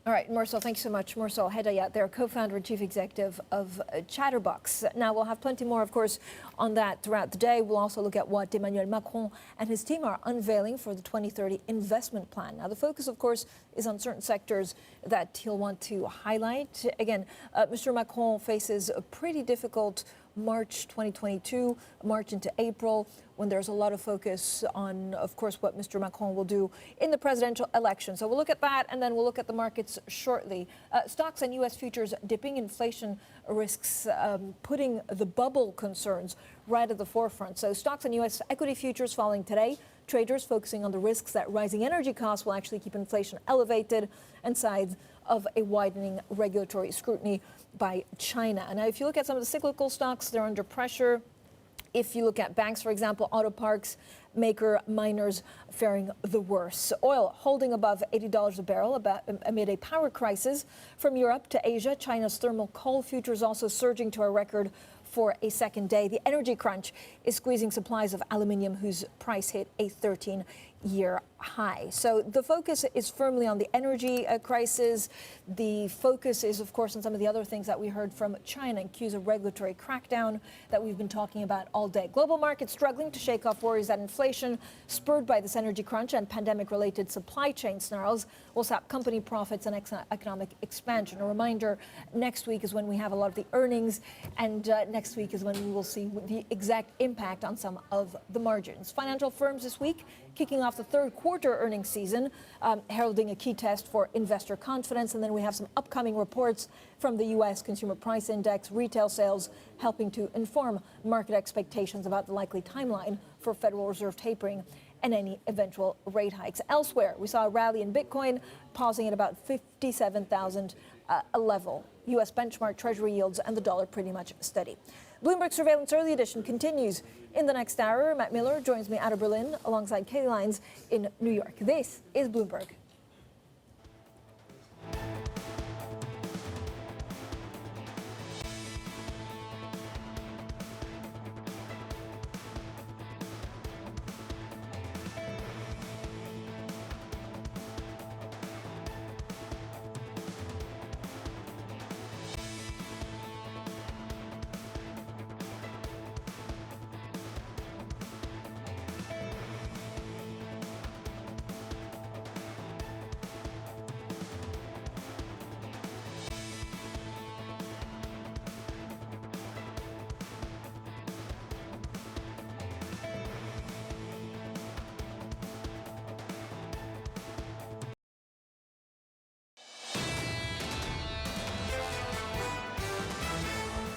All right, Mursal, thanks so much. Mursal Hedayat, they're co-founder and chief executive of Chatterbox. Now, we'll have plenty more, of course, on that throughout the day. We'll also look at what Emmanuel Macron and his team are unveiling for the 2030 investment plan. Now, the focus, of course, is on certain sectors that he'll want to highlight. Again, Mr. Macron faces a pretty difficult March 2022, March into April, when there's a lot of focus on, of course, what Mr. Macron will do in the presidential election. So we'll look at that, and then we'll look at the markets shortly. Stocks and U.S. futures dipping, inflation risks putting the bubble concerns right at the forefront. So stocks and U.S. equity futures falling today. Traders focusing on the risks that rising energy costs will actually keep inflation elevated, and sides of a widening regulatory scrutiny by China. Now, if you look at some of the cyclical stocks, they're under pressure. If you look at banks, for example, auto parks, maker, miners faring the worst. Oil holding above $80 a barrel amid a power crisis from Europe to Asia. China's thermal coal futures also surging to a record for a second day. The energy crunch is squeezing supplies of aluminium, whose price hit a 13-year high. So the focus is firmly on the energy crisis. The focus is, of course, on some of the other things that we heard from China and cues of regulatory crackdown that we've been talking about all day. Global markets struggling to shake off worries that inflation spurred by this energy crunch and pandemic-related supply chain snarls will sap company profits and economic expansion. A reminder, next week is when we have a lot of the earnings, and next week is when we will see the exact impact on some of the margins. Financial firms this week kicking off the third quarter earnings season, heralding a key test for investor confidence. And then we have some upcoming reports from the U.S. Consumer Price Index, retail sales, helping to inform market expectations about the likely timeline for Federal Reserve tapering and any eventual rate hikes. Elsewhere, we saw a rally in Bitcoin, pausing at about 57,000 a level. U.S. benchmark treasury yields and the dollar pretty much steady. Bloomberg Surveillance Early Edition continues in the next hour. Matt Miller joins me out of Berlin alongside Kailey Leinz in New York. This is Bloomberg.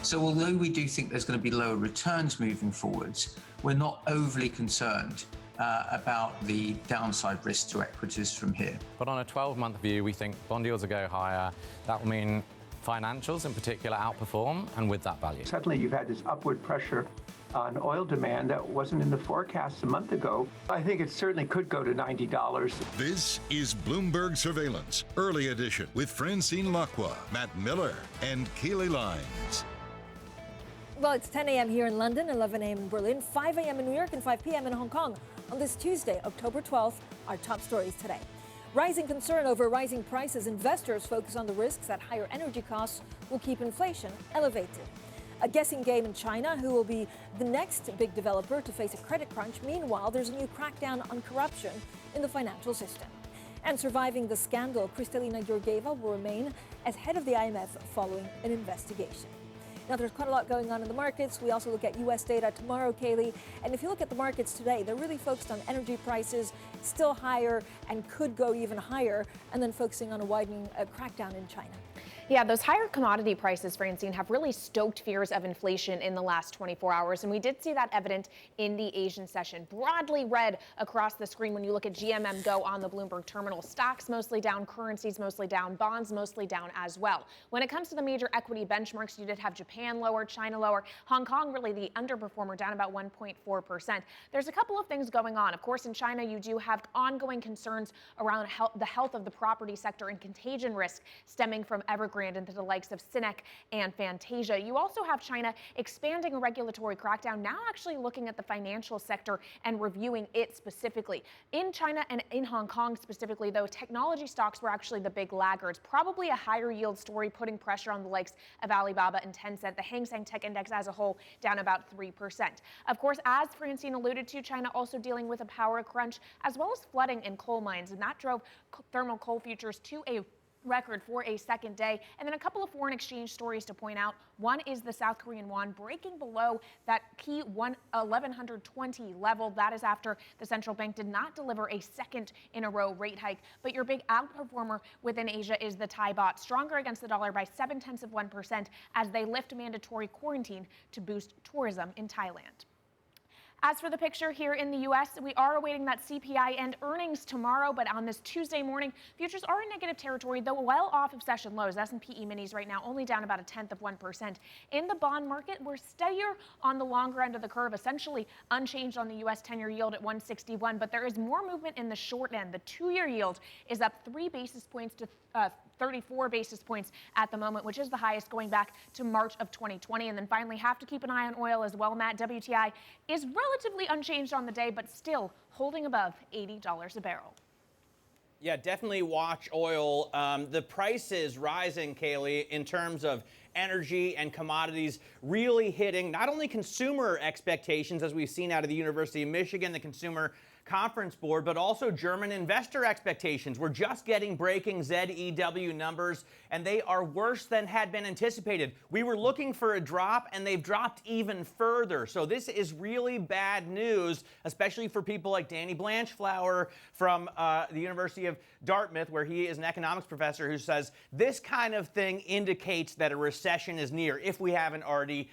So although we do think there's going to be lower returns moving forwards, we're not overly concerned about the downside risk to equities from here. But on a 12-month view, we think bond yields will go higher. That will mean financials in particular outperform, and with that value. Suddenly you've had this upward pressure on oil demand that wasn't in the forecast a month ago. I think it certainly could go to $90. This is Bloomberg Surveillance, Early Edition, with Francine Lacqua, Matt Miller, and Kailey Leinz. Well, it's 10 a.m. here in London, 11 a.m. in Berlin, 5 a.m. in New York, and 5 p.m. in Hong Kong. On this Tuesday, October 12th, our top stories today. Rising concern over rising prices, investors focus on the risks that higher energy costs will keep inflation elevated. A guessing game in China, who will be the next big developer to face a credit crunch. Meanwhile, there's a new crackdown on corruption in the financial system. And surviving the scandal, Kristalina Georgieva will remain as head of the IMF following an investigation. Now, there's quite a lot going on in the markets. We also look at U.S. data tomorrow, Kailey. And if you look at the markets today, they're really focused on energy prices, still higher and could go even higher, and then focusing on a widening crackdown in China. Yeah, those higher commodity prices, Francine, have really stoked fears of inflation in the last 24 hours. And we did see that evident in the Asian session. Broadly read across the screen when you look at GMM Go on the Bloomberg terminal. Stocks mostly down, currencies mostly down, bonds mostly down as well. When it comes to the major equity benchmarks, you did have Japan lower, China lower, Hong Kong really the underperformer, down about 1.4%. There's a couple of things going on. Of course, in China, you do have ongoing concerns around the health of the property sector and contagion risk stemming from Evergrande into the likes of Cinex and Fantasia. You also have China expanding a regulatory crackdown, now actually looking at the financial sector and reviewing it specifically. In China and in Hong Kong specifically, though, technology stocks were actually the big laggards, probably a higher yield story putting pressure on the likes of Alibaba and Tencent. The Hang Seng Tech Index as a whole down about 3%. Of course, as Francine alluded to, China also dealing with a power crunch as well as flooding in coal mines, and that drove thermal coal futures to a record for a second day. And then a couple of foreign exchange stories to point out. One is the South Korean won breaking below that key 1120 level. That is after the central bank did not deliver a second in a row rate hike. But your big outperformer within Asia is the Thai baht, stronger against the dollar by 0.7% as they lift mandatory quarantine to boost tourism in Thailand. As for the picture here in the U.S., we are awaiting that CPI and earnings tomorrow, but on this Tuesday morning, futures are in negative territory, though well off of session lows. S&P E-minis right now only down about 0.1%. In the bond market, we're steadier on the longer end of the curve, essentially unchanged on the U.S. 10-year yield at 161, but there is more movement in the short end. The 2-year yield is up 3 basis points to 34 basis points at the moment, which is the highest going back to March of 2020. And then finally, have to keep an eye on oil as well, Matt. WTI is relatively unchanged on the day, but still holding above $80 a barrel. Yeah, definitely watch oil. The price is rising, Kailey, in terms of energy and commodities really hitting not only consumer expectations, as we've seen out of the University of Michigan, the Consumer Conference Board, but also German investor expectations. We're just getting breaking ZEW numbers, and they are worse than had been anticipated. We were looking for a drop, and they've dropped even further. So this is really bad news, especially for people like Danny Blanchflower from the University of Dartmouth, where he is an economics professor, who says this kind of thing indicates that a recession is near, if we haven't already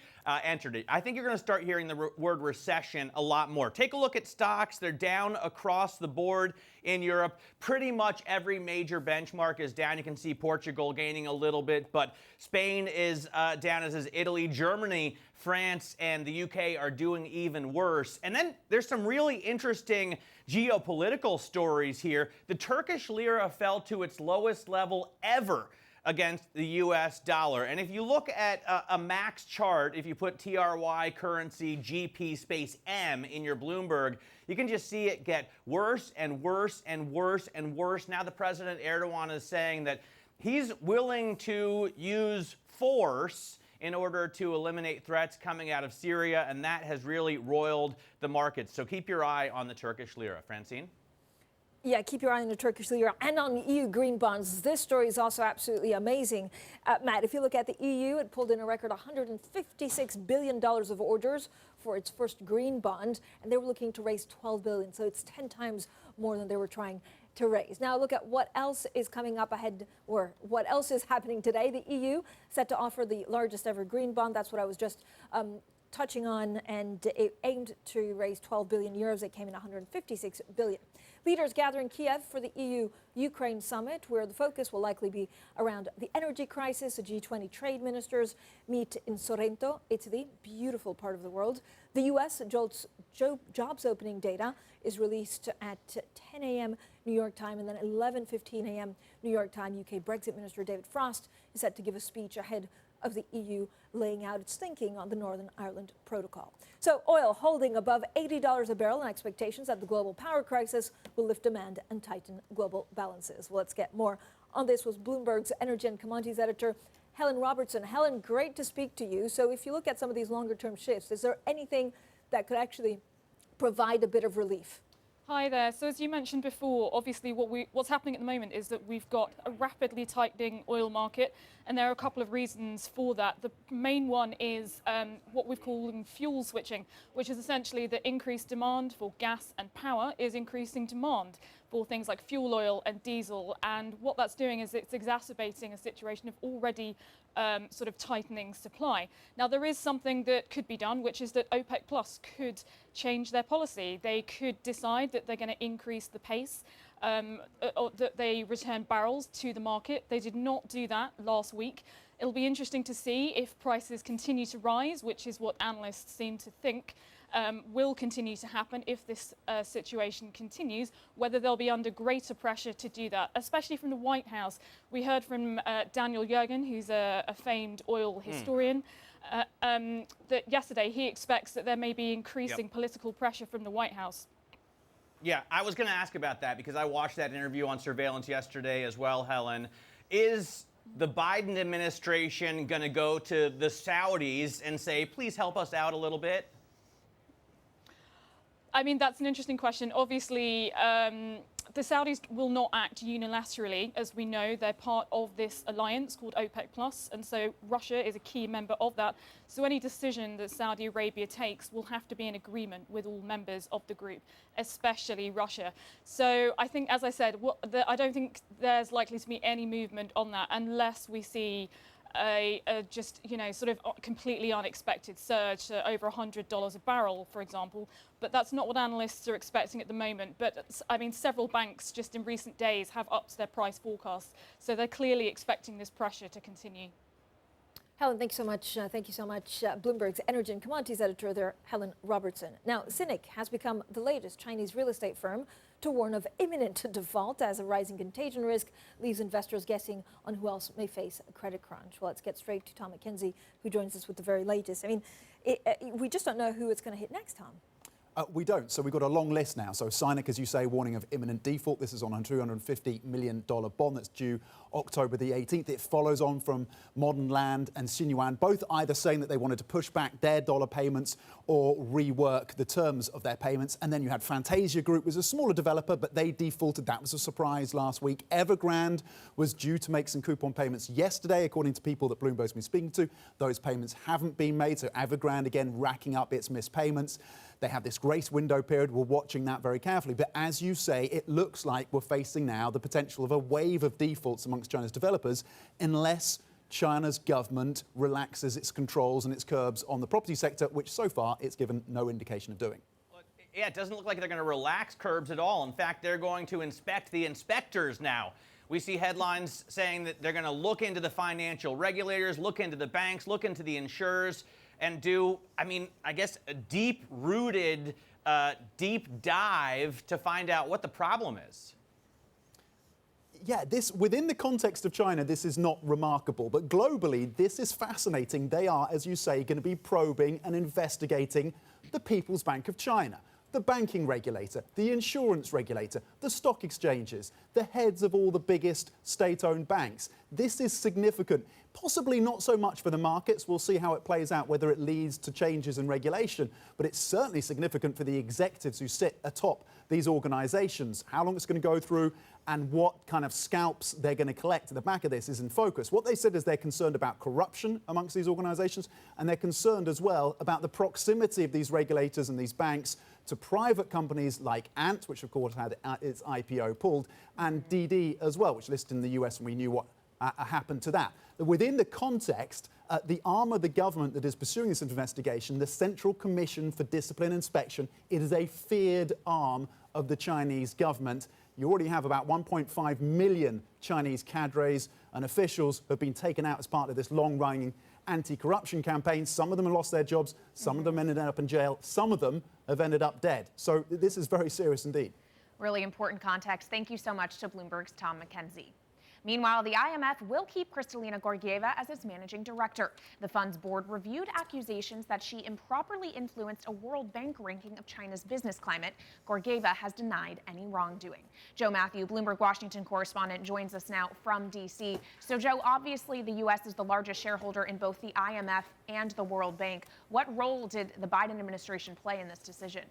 entered it. I think you're going to start hearing the word recession a lot more. Take a look at stocks. They're down across the board in Europe. Pretty much every major benchmark is down. You can see Portugal gaining a little bit, but Spain is down, as is Italy. Germany, France, and the UK are doing even worse. And then there's some really interesting geopolitical stories here. The Turkish lira fell to its lowest level ever against the U.S. dollar. And if you look at a max chart, if you put TRY currency GP space M in your Bloomberg, you can just see it get worse and worse and worse and worse. Now the President Erdogan is saying that he's willing to use force in order to eliminate threats coming out of Syria, and that has really roiled the markets. So keep your eye on the Turkish lira. Francine? Yeah, keep your eye on the Turkish lira and on EU green bonds. This story is also absolutely amazing. Matt, if you look at the EU, it pulled in a record $156 billion of orders for its first green bond, and they were looking to raise $12 billion. So it's 10 times more than they were trying to raise. Now look at what else is coming up ahead, or what else is happening today. The EU set to offer the largest ever green bond. That's what I was just touching on, and it aimed to raise 12 billion euros. It came in 156 billion. Leaders gather in Kiev for the EU-Ukraine summit, where the focus will likely be around the energy crisis. The G20 trade ministers meet in Sorrento, Italy, beautiful part of the world. The U.S. jobs opening data is released at 10 a.m. New York time, and then 11:15 a.m. New York time. UK Brexit Minister David Frost is set to give a speech ahead of the EU laying out its thinking on the Northern Ireland Protocol. So oil holding above $80 a barrel and expectations that the global power crisis will lift demand and tighten global balances. Well, let's get more on this with Bloomberg's Energy and Commodities editor, Helen Robertson. Helen, great to speak to you. So if you look at some of these longer term shifts, is there anything that could actually provide a bit of relief? Hi there. So as you mentioned before, obviously what's happening at the moment is that we've got a rapidly tightening oil market, and there are a couple of reasons for that. The main one is what we've called fuel switching, which is essentially the increased demand for gas and power is increasing demand for things like fuel oil and diesel. And what that's doing is it's exacerbating a situation of already sort of tightening supply. Now, there is something that could be done, which is that OPEC Plus could change their policy. They could decide that they're going to increase the pace, or that they return barrels to the market. They did not do that last week. It'll be interesting to see if prices continue to rise, which is what analysts seem to think will continue to happen if this situation continues, whether they'll be under greater pressure to do that, especially from the White House. We heard from Daniel Yergin, who's a famed oil historian, that yesterday he expects that there may be increasing political pressure from the White House. Yeah, I was going to ask about that because I watched that interview on Surveillance yesterday as well, Helen. Is the Biden administration going to go to the Saudis and say, please help us out a little bit? I mean, that's an interesting question. Obviously, the Saudis will not act unilaterally. As we know, they're part of this alliance called OPEC+, and so Russia is a key member of that. So any decision that Saudi Arabia takes will have to be in agreement with all members of the group, especially Russia. So I think, as I said, I don't think there's likely to be any movement on that unless we see a just, sort of completely unexpected surge to over $100 a barrel, for example. But that's not what analysts are expecting at the moment. But I mean, several banks just in recent days have upped their price forecasts. So they're clearly expecting this pressure to continue. Helen, thank you so much. Thank you so much. Bloomberg's Energy and Commodities editor there, Helen Robertson. Now, CINIC has become the latest Chinese real estate firm to warn of imminent default as a rising contagion risk leaves investors guessing on who else may face a credit crunch. Well, let's get straight to Tom McKenzie, who joins us with the very latest. I mean, we just don't know who it's going to hit next, Tom. We don't. So we've got a long list now. So CINIC, as you say, warning of imminent default. This is on a $250 million bond that's due October the 18th. It follows on from Modern Land and Sinuan, both either saying that they wanted to push back their dollar payments or rework the terms of their payments. And then you had Fantasia Group, was a smaller developer, but they defaulted. That was a surprise last week. Evergrande was due to make some coupon payments yesterday, according to people that Bloomberg's been speaking to. Those payments haven't been made. So Evergrande, again, racking up its missed payments. They have this grace window period. We're watching that very carefully. But as you say, it looks like we're facing now the potential of a wave of defaults amongst China's developers unless China's government relaxes its controls and its curbs on the property sector, which so far it's given no indication of doing. Yeah, it doesn't look like they're going to relax curbs at all. In fact, they're going to inspect the inspectors now. We see headlines saying that they're going to look into the financial regulators, look into the banks, look into the insurers, and do, I guess, a deep-rooted, deep dive to find out what the problem is. Yeah, within the context of China, this is not remarkable. But globally, this is fascinating. They are, as you say, going to be probing and investigating the People's Bank of China, the banking regulator, the insurance regulator, the stock exchanges, the heads of all the biggest state-owned banks. This is significant. Possibly not so much for the markets. We'll see how it plays out, whether it leads to changes in regulation. But it's certainly significant for the executives who sit atop these organizations. How long it's going to go through and what kind of scalps they're going to collect at the back of this is in focus. What they said is they're concerned about corruption amongst these organizations, and they're concerned as well about the proximity of these regulators and these banks to private companies like Ant, which of course had its IPO pulled, and DD as well, which listed in the US, and we knew what happened to that. Within the context, the arm of the government that is pursuing this investigation, the Central Commission for Discipline Inspection, it is a feared arm of the Chinese government. You already have about 1.5 million Chinese cadres and officials who have been taken out as part of this long-running anti-corruption campaign. Some of them have lost their jobs, some of them ended up in jail, some of them have ended up dead. So this is very serious indeed. Really important context. Thank you so much to Bloomberg's Tom McKenzie. Meanwhile, the IMF will keep Kristalina Georgieva as its managing director. The fund's board reviewed accusations that she improperly influenced a World Bank ranking of China's business climate. Georgieva has denied any wrongdoing. Joe Matthew, Bloomberg Washington correspondent, joins us now from D.C. So, Joe, obviously the U.S. is the largest shareholder in both the IMF and the World Bank. What role did the Biden administration play in this decision?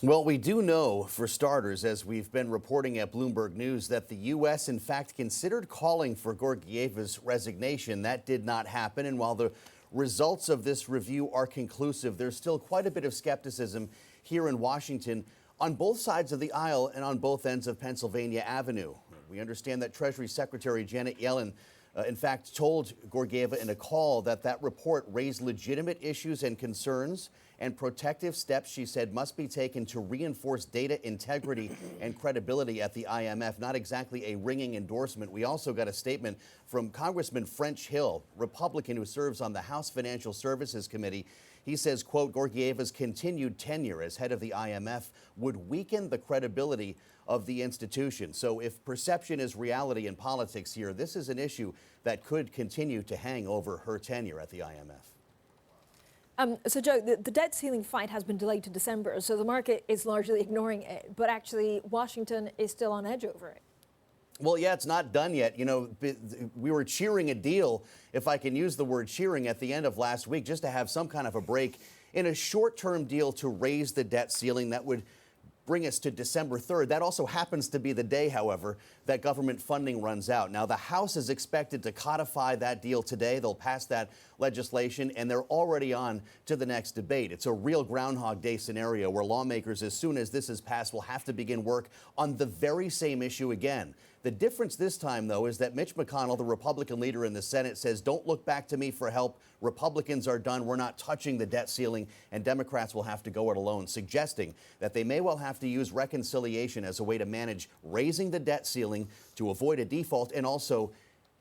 Well, we do know, for starters, as we've been reporting at Bloomberg News, that the U.S. in fact considered calling for Georgieva's resignation. That did not happen. And while the results of this review are conclusive, there's still quite a bit of skepticism here in Washington on both sides of the aisle and on both ends of Pennsylvania Avenue. We understand that Treasury Secretary Janet Yellen in fact, told Georgieva in a call that that report raised legitimate issues and concerns, and protective steps, she said, must be taken to reinforce data integrity and credibility at the IMF. Not exactly a ringing endorsement. We also got a statement from Congressman French Hill, Republican who serves on the House Financial Services Committee. He says, quote, Georgieva's continued tenure as head of the IMF would weaken the credibility of the institution. So if perception is reality in politics here, this is an issue that could continue to hang over her tenure at the IMF. So, Joe, the debt ceiling fight has been delayed to December, so the market is largely ignoring it. But actually, Washington is still on edge over it. Well, yeah, it's not done yet. You know, we were cheering a deal, if I can use the word cheering, at the end of last week, just to have some kind of a break in a short-term deal to raise the debt ceiling that would bring us to December 3rd. That also happens to be the day, however, that government funding runs out. Now, the House is expected to codify that deal today. They'll pass that legislation, and they're already on to the next debate. It's a real Groundhog Day scenario where lawmakers, as soon as this is passed, will have to begin work on the very same issue again. The difference this time, though, is that Mitch McConnell, the Republican leader in the Senate, says, don't look back to me for help. Republicans are done. We're not touching the debt ceiling, and Democrats will have to go it alone, suggesting that they may well have to use reconciliation as a way to manage raising the debt ceiling to avoid a default and also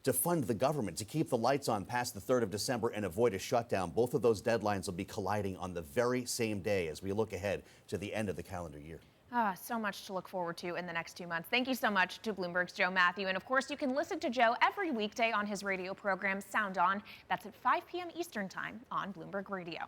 to fund the government, to keep the lights on past the 3rd of December and avoid a shutdown. Both of those deadlines will be colliding on the very same day as we look ahead to the end of the calendar year. So much to look forward to in the next 2 months. Thank you so much to Bloomberg's Joe Matthew. And of course, you can listen to Joe every weekday on his radio program, Sound On. That's at 5 p.m. Eastern Time on Bloomberg Radio.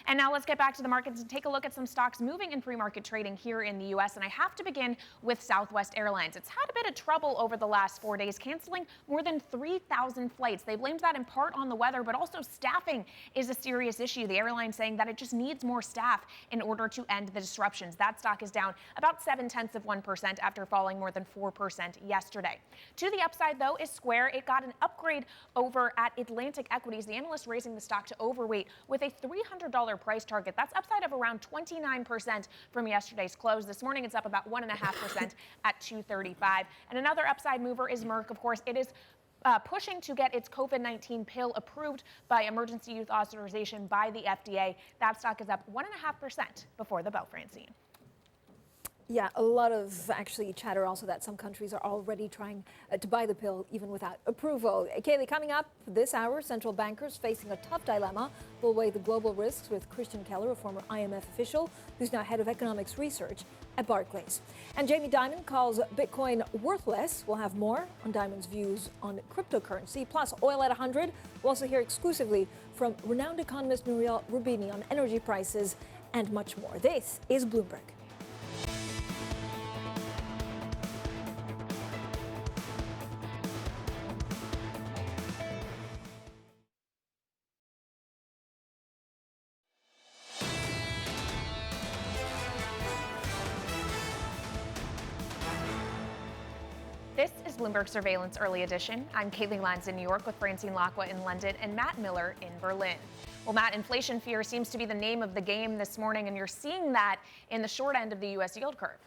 And now let's get back to the markets and take a look at some stocks moving in pre-market trading here in the U.S. And I have to begin with Southwest Airlines. It's had a bit of trouble over the last 4 days, canceling more than 3,000 flights. They blamed that in part on the weather, but also staffing is a serious issue. The airline saying that it just needs more staff in order to end the disruptions. That stock is down about 0.7% after falling more than 4% yesterday. To the upside, though, is Square. It got an upgrade over at Atlantic Equities. The analyst raising the stock to overweight with a $300 price target. That's upside of around 29% from yesterday's close. This morning, it's up about 1.5% at 235. And another upside mover is Merck. Of course, it is pushing to get its COVID-19 pill approved by emergency use authorization by the FDA. That stock is up 1.5% before the bell, Francine. Yeah, a lot of actually chatter also that some countries are already trying to buy the pill even without approval. Kailey, coming up this hour, central bankers facing a tough dilemma will weigh the global risks with Christian Keller, a former IMF official who's now head of economics research at Barclays. And Jamie Dimon calls Bitcoin worthless. We'll have more on Dimon's views on cryptocurrency, plus oil at 100. We'll also hear exclusively from renowned economist Nouriel Roubini on energy prices and much more. This is Bloomberg. This is Bloomberg Surveillance Early Edition. I'm Kailey Leinz in New York with Francine Lacqua in London and Matt Miller in Berlin. Well, Matt, inflation fear seems to be the name of the game this morning, and you're seeing that in the short end of the U.S. yield curve.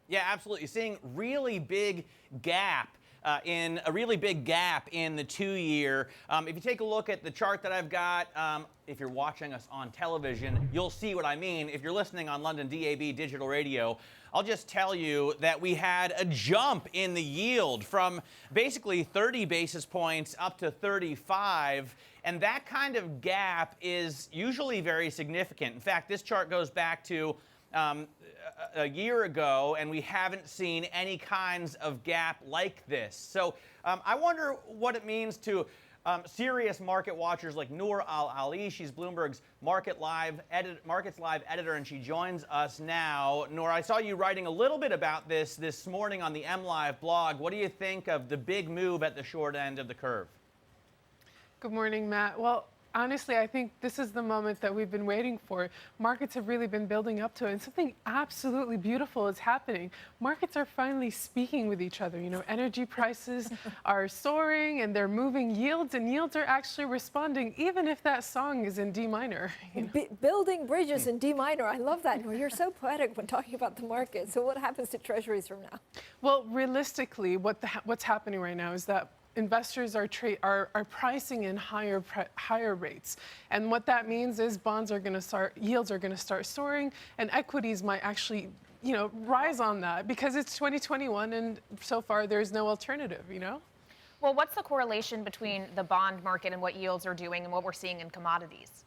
Yeah, absolutely. Seeing really big gap in the 2-year. If you take a look at the chart that I've got, if you're watching us on television, you'll see what I mean. If you're listening on London DAB digital radio, I'll just tell you that we had a jump in the yield from basically 30 basis points up to 35. And that kind of gap is usually very significant. In fact, this chart goes back to a year ago, and we haven't seen any kinds of gap like this. So I wonder what it means to serious market watchers like Nour Ali. She's Bloomberg's Markets Live editor, and she joins us now. Nour, I saw you writing a little bit about this morning on the MLive blog. What do you think of the big move at the short end of the curve? Good morning, Matt. Well, honestly, I think this is the moment that we've been waiting for. Markets have really been building up to it, and something absolutely beautiful is happening. Markets are finally speaking with each other. You know, energy prices are soaring and they're moving yields, and yields are actually responding, even if that song is in D minor. You know? Building bridges in D minor. I love that. You're so poetic when talking about the market. So what happens to treasuries from now? Well, realistically, what's happening right now is that investors are pricing in higher rates, and what that means is yields are going to start soaring, and equities might actually, rise on that because it's 2021, and so far there's no alternative. Well, what's the correlation between the bond market and what yields are doing and what we're seeing in commodities?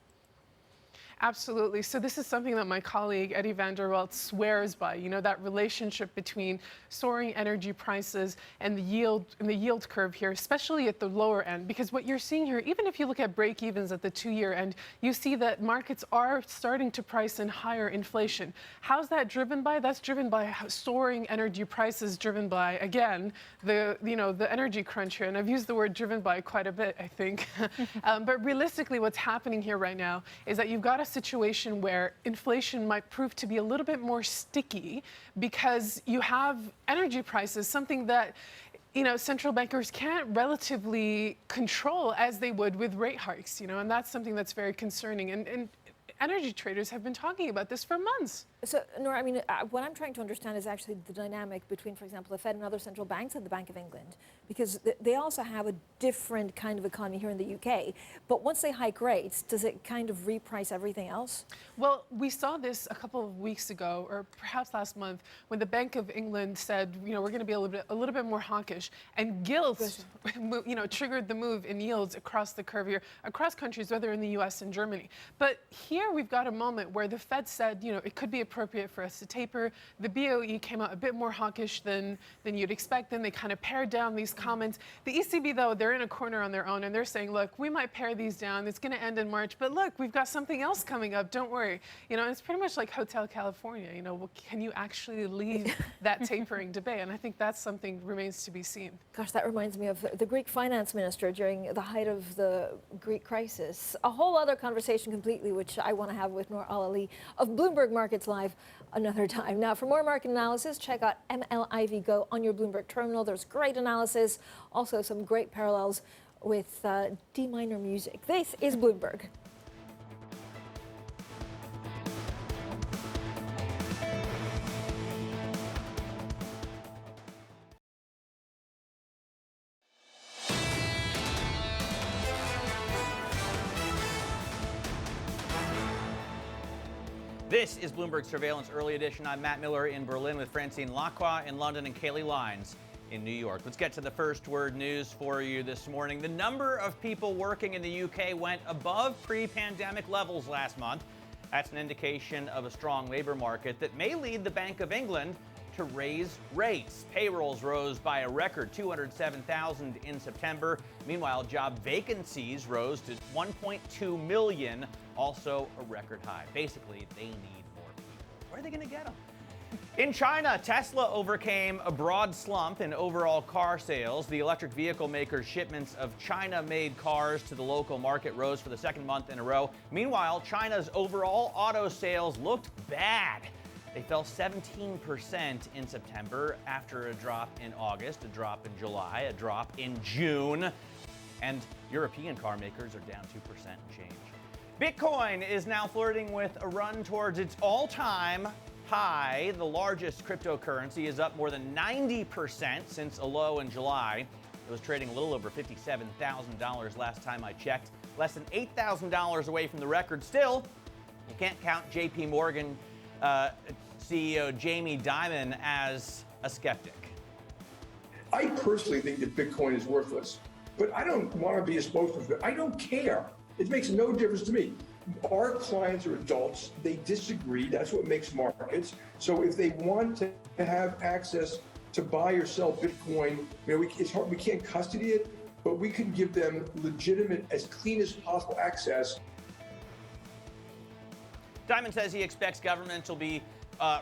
Absolutely. So this is something that my colleague Eddie van der Welt swears by, that relationship between soaring energy prices and the yield curve here, especially at the lower end, because what you're seeing here, even if you look at break evens at the 2-year end, you see that markets are starting to price in higher inflation. How's that driven by? That's driven by soaring energy prices, driven by, again, the energy crunch here. And I've used the word driven by quite a bit, I think. But realistically, what's happening here right now is that you've got a situation where inflation might prove to be a little bit more sticky because you have energy prices, something that central bankers can't relatively control as they would with rate hikes, and that's something that's very concerning. And energy traders have been talking about this for months. So, Nour, what I'm trying to understand is actually the dynamic between, for example, the Fed and other central banks and the Bank of England, because they also have a different kind of economy here in the UK. But once they hike rates, does it kind of reprice everything else? Well, we saw this a couple of weeks ago, or perhaps last month, when the Bank of England said, we're going to be a little bit more hawkish, and gilts, triggered the move in yields across the curve here, across countries, whether in the US and Germany. But here we've got a moment where the Fed said, it could be appropriate for us to taper. The BOE came out a bit more hawkish than you'd expect. Then they kind of pared down these comments. The ECB, though, they're in a corner on their own, and they're saying, look, we might pare these down. It's going to end in March, but look, we've got something else coming up. Don't worry. It's pretty much like Hotel California. Can you actually leave that tapering debate? And I think that's something remains to be seen. Gosh, that reminds me of the Greek finance minister during the height of the Greek crisis. A whole other conversation completely, which I want to have with Nouriel Ali of Bloomberg Markets Live another time. Now, for more market analysis, check out MLIV Go on your Bloomberg terminal. There's great analysis, also some great parallels with D minor music. This is Bloomberg. This is Bloomberg Surveillance Early Edition. I'm Matt Miller in Berlin with Francine Lacqua in London and Kailey Leinz in New York. Let's get to the first word news for you this morning. The number of people working in the UK went above pre-pandemic levels last month. That's an indication of a strong labor market that may lead the Bank of England to raise rates. Payrolls rose by a record 207,000 in September. Meanwhile, job vacancies rose to 1.2 million, also a record high. Basically, they need more people. Where are they going to get them? In China, Tesla overcame a broad slump in overall car sales. The electric vehicle maker's shipments of China-made cars to the local market rose for the second month in a row. Meanwhile, China's overall auto sales looked bad. They fell 17% in September after a drop in August, a drop in July, a drop in June, and European car makers are down 2% and change. Bitcoin is now flirting with a run towards its all-time high. The largest cryptocurrency is up more than 90% since a low in July. It was trading a little over $57,000 last time I checked, less than $8,000 away from the record. Still, you can't count JP Morgan CEO Jamie Dimon as a skeptic. I personally think that Bitcoin is worthless, but I don't want to be a spokesman. I don't care. It makes no difference to me. our clients are adults. They disagree. That's what makes markets. So if they want to have access to buy or sell Bitcoin, it's hard. We can't custody it, but we can give them legitimate, as clean as possible access. Diamond says he expects governments will be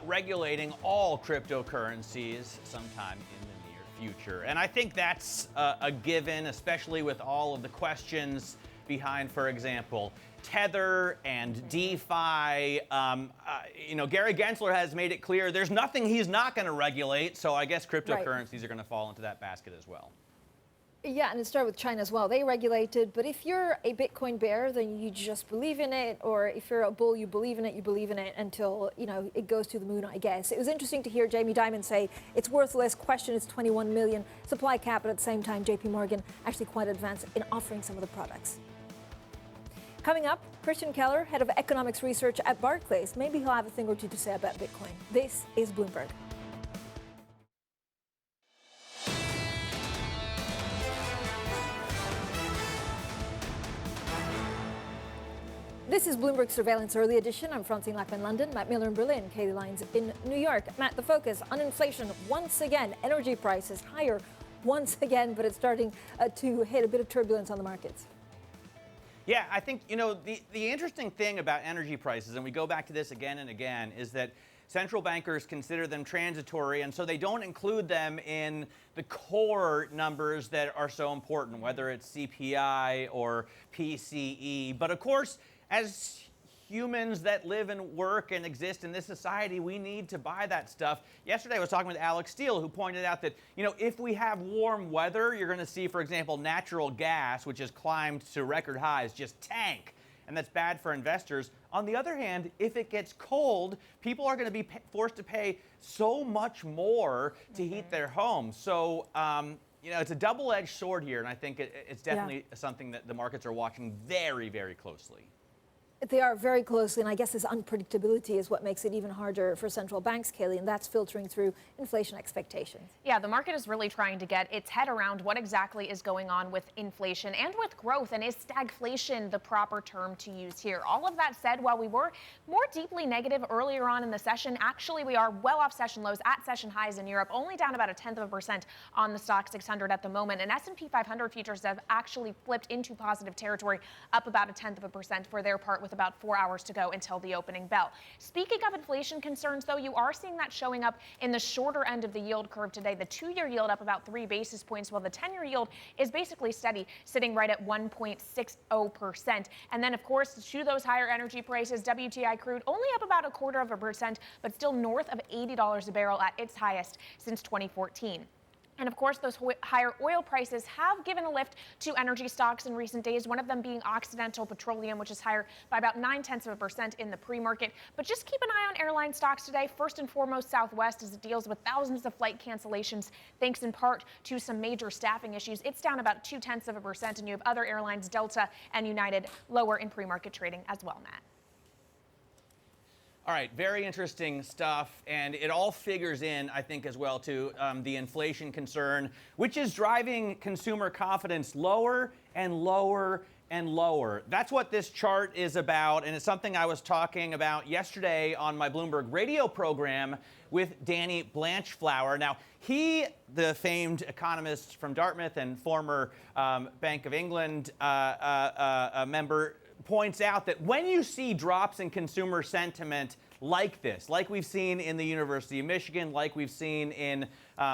regulating all cryptocurrencies sometime in the near future. And I think that's a given, especially with all of the questions behind, for example, Tether and DeFi. Gary Gensler has made it clear there's nothing he's not going to regulate. So I guess cryptocurrencies are going to fall into that basket as well. Yeah, and it started with China as well. They regulated, but if you're a Bitcoin bear, then you just believe in it, or if you're a bull, you believe in it until, it goes to the moon, I guess. It was interesting to hear Jamie Dimon say it's worthless, question its 21 million supply cap, but at the same time, JP Morgan actually quite advanced in offering some of the products. Coming up, Christian Keller, head of economics research at Barclays. Maybe he'll have a thing or two to say about Bitcoin. This is Bloomberg. This is Bloomberg Surveillance Early Edition. I'm Francine Lacqua in London, Matt Miller in Berlin, Kailey Leinz in New York. Matt, the focus on inflation once again. Energy prices higher once again, but it's starting to hit a bit of turbulence on the markets. Yeah, I think, the interesting thing about energy prices, and we go back to this again and again, is that central bankers consider them transitory, and so they don't include them in the core numbers that are so important, whether it's CPI or PCE. But of course, as humans that live and work and exist in this society, we need to buy that stuff. Yesterday I was talking with Alex Steele, who pointed out that, if we have warm weather, you're going to see, for example, natural gas, which has climbed to record highs, just tank. And that's bad for investors. On the other hand, if it gets cold, people are going to be forced to pay so much more to heat their homes. So, it's a double-edged sword here, and I think it's definitely something that the markets are watching very, very closely. They are very closely, and I guess this unpredictability is what makes it even harder for central banks, Kailey, and that's filtering through inflation expectations. Yeah, the market is really trying to get its head around what exactly is going on with inflation and with growth, and is stagflation the proper term to use here? All of that said, while we were more deeply negative earlier on in the session, actually we are well off session lows at session highs in Europe, only down about 0.1% on the stock 600 at the moment, and S&P 500 futures have actually flipped into positive territory, up about 0.1% for their part, with about 4 hours to go until the opening bell. Speaking of inflation concerns, though, you are seeing that showing up in the shorter end of the yield curve today. The 2-year yield up about 3 basis points, while the 10-year yield is basically steady, sitting right at 1.60%. And then, of course, to those higher energy prices, WTI crude only up about 0.25%, but still north of $80 a barrel at its highest since 2014. And of course, those higher oil prices have given a lift to energy stocks in recent days, one of them being Occidental Petroleum, which is higher by about 0.9% in the pre-market. But just keep an eye on airline stocks today. First and foremost, Southwest, as it deals with thousands of flight cancellations, thanks in part to some major staffing issues. It's down about 0.2%, and you have other airlines, Delta and United, lower in pre-market trading as well, Matt. All right, very interesting stuff, and it all figures in, I think, as well, to the inflation concern, which is driving consumer confidence lower and lower and lower. That's what this chart is about, and it's something I was talking about yesterday on my Bloomberg radio program with Danny Blanchflower. Now, he, the famed economist from Dartmouth and former Bank of England member, points out that when you see drops in consumer sentiment like this, like we've seen in the University of Michigan, like we've seen in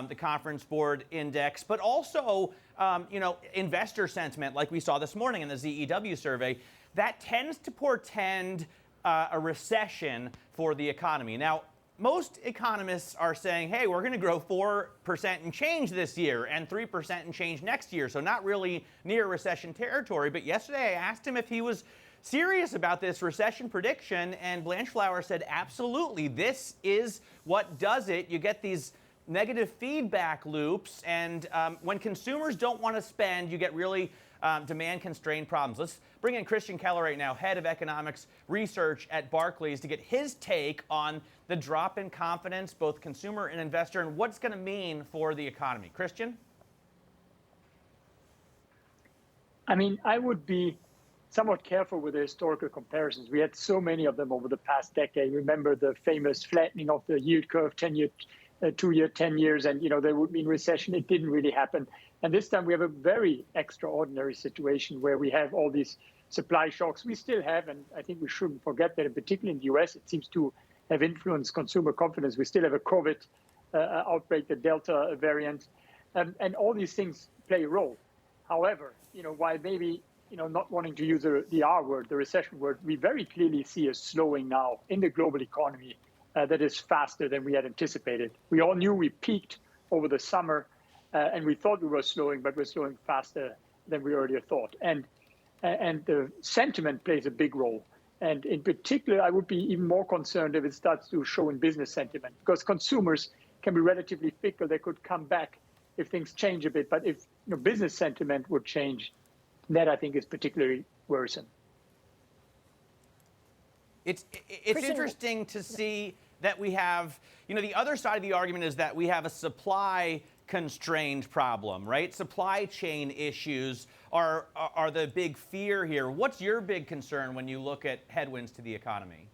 the Conference Board Index, but also, investor sentiment like we saw this morning in the ZEW survey, that tends to portend a recession for the economy. Now, most economists are saying, hey, we're going to grow 4% and change this year and 3% and change next year, so not really near recession territory. But yesterday I asked him if he was serious about this recession prediction, and Blanchflower said, absolutely, this is what does it. You get these negative feedback loops, and when consumers don't want to spend, you get really demand-constrained problems. Let's bring in Christian Keller right now, head of economics research at Barclays, to get his take on the drop in confidence, both consumer and investor, and what's going to mean for the economy. Christian? I mean, I would be somewhat careful with the historical comparisons. We had so many of them over the past decade. Remember the famous flattening of the yield curve, 10-year, 2-year, 10 years, and there would be recession. It didn't really happen. And this time we have a very extraordinary situation where we have all these supply shocks. We still have, and I think we shouldn't forget that, particularly in the US, it seems to have influenced consumer confidence. We still have a COVID outbreak, the Delta variant, and all these things play a role. However, while maybe not wanting to use the R word, the recession word, we very clearly see a slowing now in the global economy that is faster than we had anticipated. We all knew we peaked over the summer, and we thought we were slowing, but we're slowing faster than we earlier thought. And the sentiment plays a big role. And in particular, I would be even more concerned if it starts to show in business sentiment, because consumers can be relatively fickle. They could come back if things change a bit. But if business sentiment would change, that I think is particularly worrisome. It's interesting to see that we have, the other side of the argument is that we have a supply constrained problem, right? Supply chain issues are the big fear here. What's your big concern when you look at headwinds to the economy?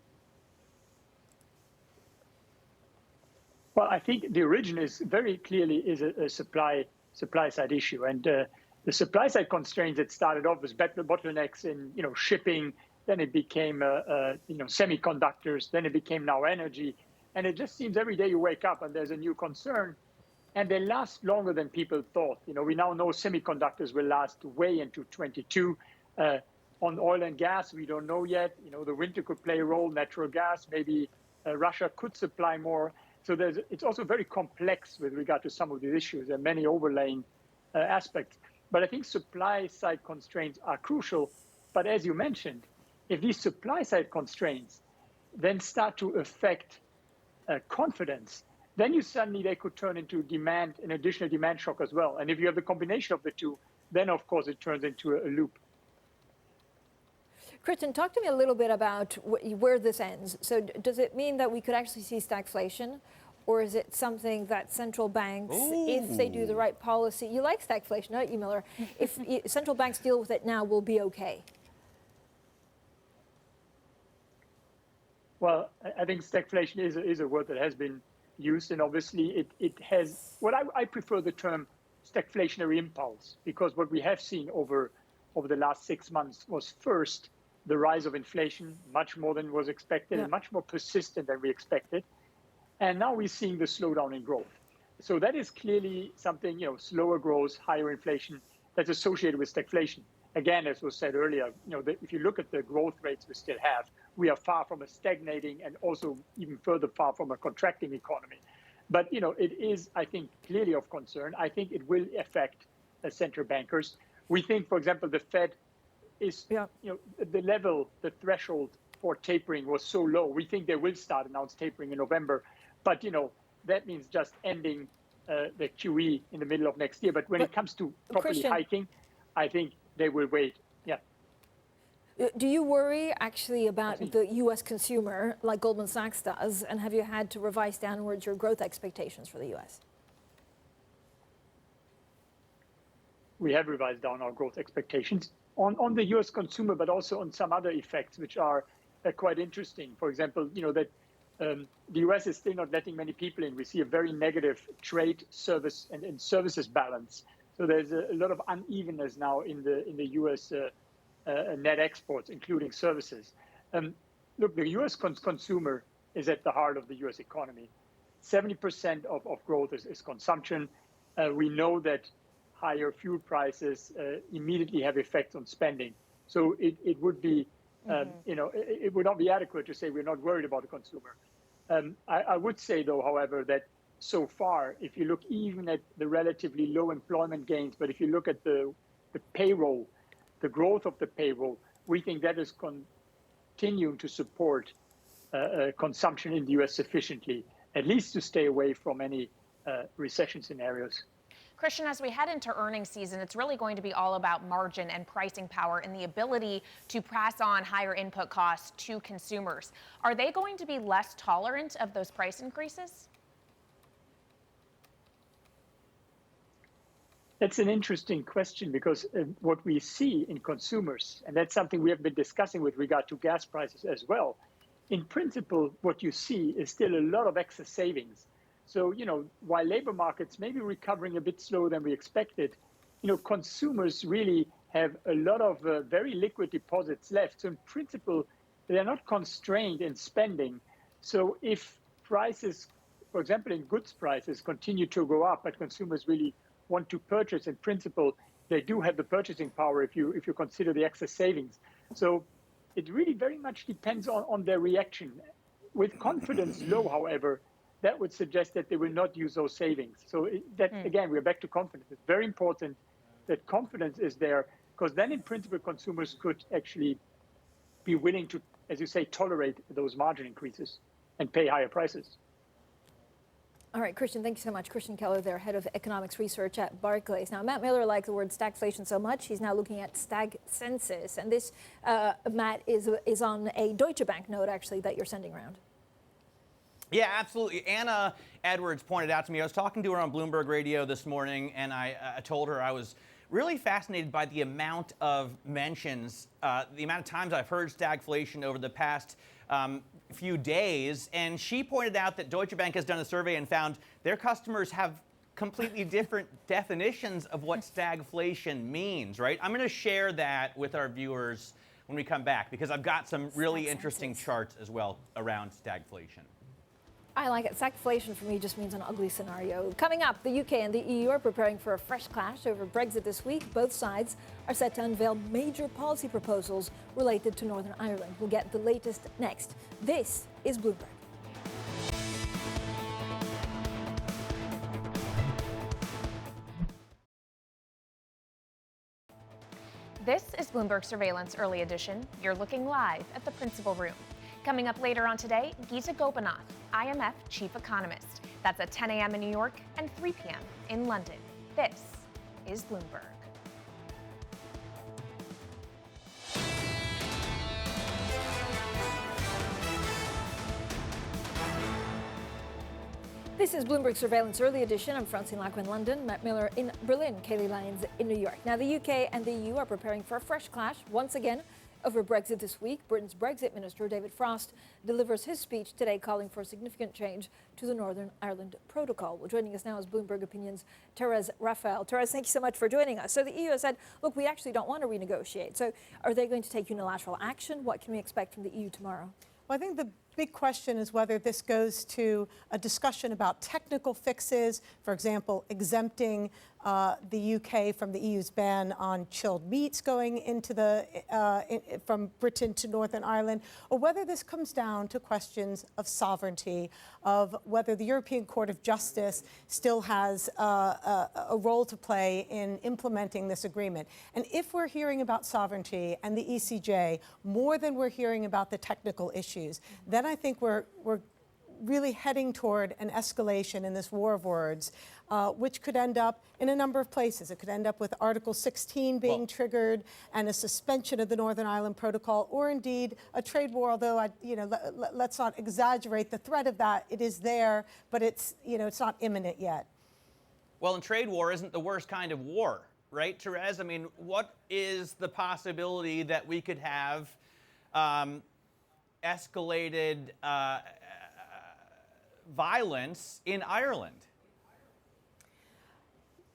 Well, I think the origin is very clearly a supply side issue, and the supply side constraints that started off as bottlenecks in shipping, then it became semiconductors, then it became now energy, and it just seems every day you wake up and there's a new concern, and they last longer than people thought. We now know semiconductors will last way into 22. On oil and gas, we don't know yet. The winter could play a role. Natural gas, maybe Russia could supply more. So it's also very complex with regard to some of these issues. There are many overlaying aspects. But I think supply side constraints are crucial. But as you mentioned, if these supply side constraints then start to affect confidence, then they could turn into an additional demand shock as well. And if you have the combination of the two, then of course it turns into a loop. Kristen, talk to me a little bit about where this ends. So does it mean that we could actually see stagflation? Or is it something that central banks, if they do the right policy, you like stagflation, don't you, Miller? If central banks deal with it now, will be okay? Well, I think stagflation is a word that has been used, and obviously it has, I prefer the term stagflationary impulse, because what we have seen over the last 6 months was first the rise of inflation, much more than was expected, and much more persistent than we expected. And now we're seeing the slowdown in growth. So that is clearly something, slower growth, higher inflation, that's associated with stagflation. Again, as was said earlier, if you look at the growth rates we still have, we are far from a stagnating and also even further far from a contracting economy. But, it is, I think, clearly of concern. I think it will affect central bankers. We think, for example, the Fed is, the threshold for tapering was so low. We think they will announce tapering in November. But, that means just ending the QE in the middle of next year. But when it comes to properly hiking, I think they will wait. Yeah. Do you worry actually about the U.S. consumer, like Goldman Sachs does? And have you had to revise downwards your growth expectations for the U.S.? We have revised down our growth expectations on the U.S. consumer, but also on some other effects, which are quite interesting. For example, that the U.S. is still not letting many people in. We see a very negative trade service and services balance. So there's a lot of unevenness now in the U.S. Net exports, including services. Look, the U.S. consumer is at the heart of the U.S. economy. 70% of growth is consumption. We know that higher fuel prices immediately have effects on spending. So it would be, it would not be adequate to say we're not worried about the consumer. I would say, though, however, that so far, if you look even at the relatively low employment gains, but if you look at the payroll, the growth of the payroll, we think that is continuing to support consumption in the U.S. sufficiently, at least to stay away from any recession scenarios. Christian, as we head into earnings season, it's really going to be all about margin and pricing power and the ability to pass on higher input costs to consumers. Are they going to be less tolerant of those price increases? That's an interesting question because what we see in consumers, and that's something we have been discussing with regard to gas prices as well, in principle, what you see is still a lot of excess savings. So, while labor markets may be recovering a bit slower than we expected, consumers really have a lot of very liquid deposits left. So in principle, they are not constrained in spending. So if prices, for example, in goods prices continue to go up, but consumers really want to purchase, in principle, they do have the purchasing power if you consider the excess savings. So it really very much depends on their reaction. With confidence low, however, that would suggest that they will not use those savings. So again, we're back to confidence. It's very important that confidence is there, because then in principle, consumers could actually be willing to, as you say, tolerate those margin increases and pay higher prices. All right, Christian, thank you so much. Christian Keller there, head of economics research at Barclays. Now, Matt Miller likes the word stagflation so much, he's now looking at stag census. And this, Matt, is on a Deutsche Bank note, actually, that you're sending around. Yeah, absolutely. Anna Edwards pointed out to me, I was talking to her on Bloomberg Radio this morning, and I told her I was really fascinated by the amount of mentions, the amount of times I've heard stagflation over the past few days. And she pointed out that Deutsche Bank has done a survey and found their customers have completely different definitions of what stagflation means, right? I'm going to share that with our viewers when we come back, because I've got some really interesting charts as well around stagflation. I like it. Stagflation for me just means an ugly scenario. Coming up, the UK and the EU are preparing for a fresh clash over Brexit this week. Both sides are set to unveil major policy proposals related to Northern Ireland. We'll get the latest next. This is Bloomberg. This is Bloomberg Surveillance Early Edition. You're looking live at the principal room. Coming up later on today, Geeta Gopinath, IMF chief economist. That's at 10 a.m. in New York and 3 p.m. in London. This is Bloomberg. This is Bloomberg Surveillance Early Edition. I'm Francine Lacqua in London, Matt Miller in Berlin, Kailey Leinz in New York. Now, the UK and the EU are preparing for a fresh clash once again over Brexit this week. Britain's Brexit Minister, David Frost, delivers his speech today calling for a significant change to the Northern Ireland Protocol. Well, joining us now is Bloomberg Opinion's Therese Raphael. Therese, thank you so much for joining us. So the EU has said, look, we actually don't want to renegotiate. So are they going to take unilateral action? What can we expect from the EU tomorrow? Well, I think the big question is whether this goes to a discussion about technical fixes, for example, exempting the UK from the EU's ban on chilled meats going into from Britain to Northern Ireland, or whether this comes down to questions of sovereignty, of whether the European Court of Justice still has a role to play in implementing this agreement. And if we're hearing about sovereignty and the ECJ more than we're hearing about the technical issues, then I think we're really heading toward an escalation in this war of words, which could end up in a number of places. It could end up with Article 16 being triggered and a suspension of the Northern Ireland Protocol, or indeed a trade war, although let's not exaggerate the threat of that. It is there, but it's not imminent yet. Well, and trade war isn't the worst kind of war, right, Therese? I mean, what is the possibility that we could have escalated violence in Ireland?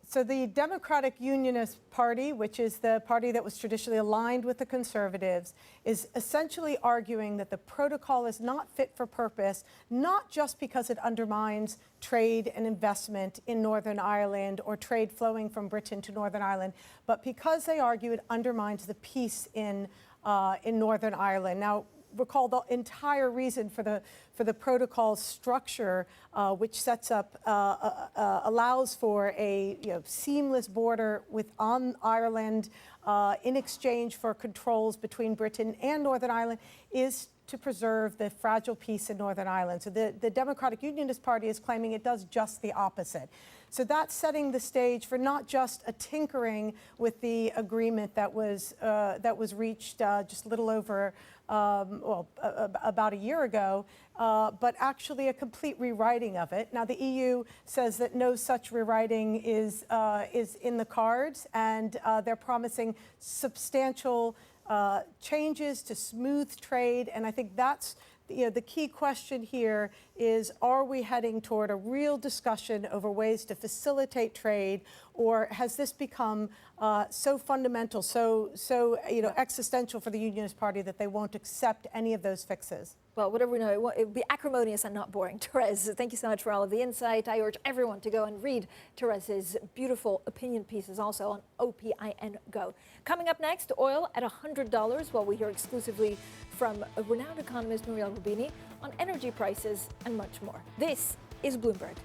So the Democratic Unionist Party, which is the party that was traditionally aligned with the Conservatives, is essentially arguing that the protocol is not fit for purpose, not just because it undermines trade and investment in Northern Ireland or trade flowing from Britain to Northern Ireland, but because they argue it undermines the peace in Northern Ireland. Now, recall the entire reason for the protocol structure, which sets up, allows for a seamless border on Ireland in exchange for controls between Britain and Northern Ireland, is to preserve the fragile peace in Northern Ireland. So the Democratic Unionist Party is claiming it does just the opposite. So that's setting the stage for not just a tinkering with the agreement that was reached just a little over about a year ago, but actually a complete rewriting of it. Now, the EU says that no such rewriting is in the cards, and they're promising substantial changes to smooth trade. And I think that's the key question here is, are we heading toward a real discussion over ways to facilitate trade, or has this become so fundamental, so existential for the Unionist Party that they won't accept any of those fixes? Well, whatever we know, it would be acrimonious and not boring. Therese, thank you so much for all of the insight. I urge everyone to go and read Therese's beautiful opinion pieces also on OPIN Go. Coming up next, oil at $100, while we hear exclusively from a renowned economist, Nouriel Roubini, on energy prices and much more. This is Bloomberg.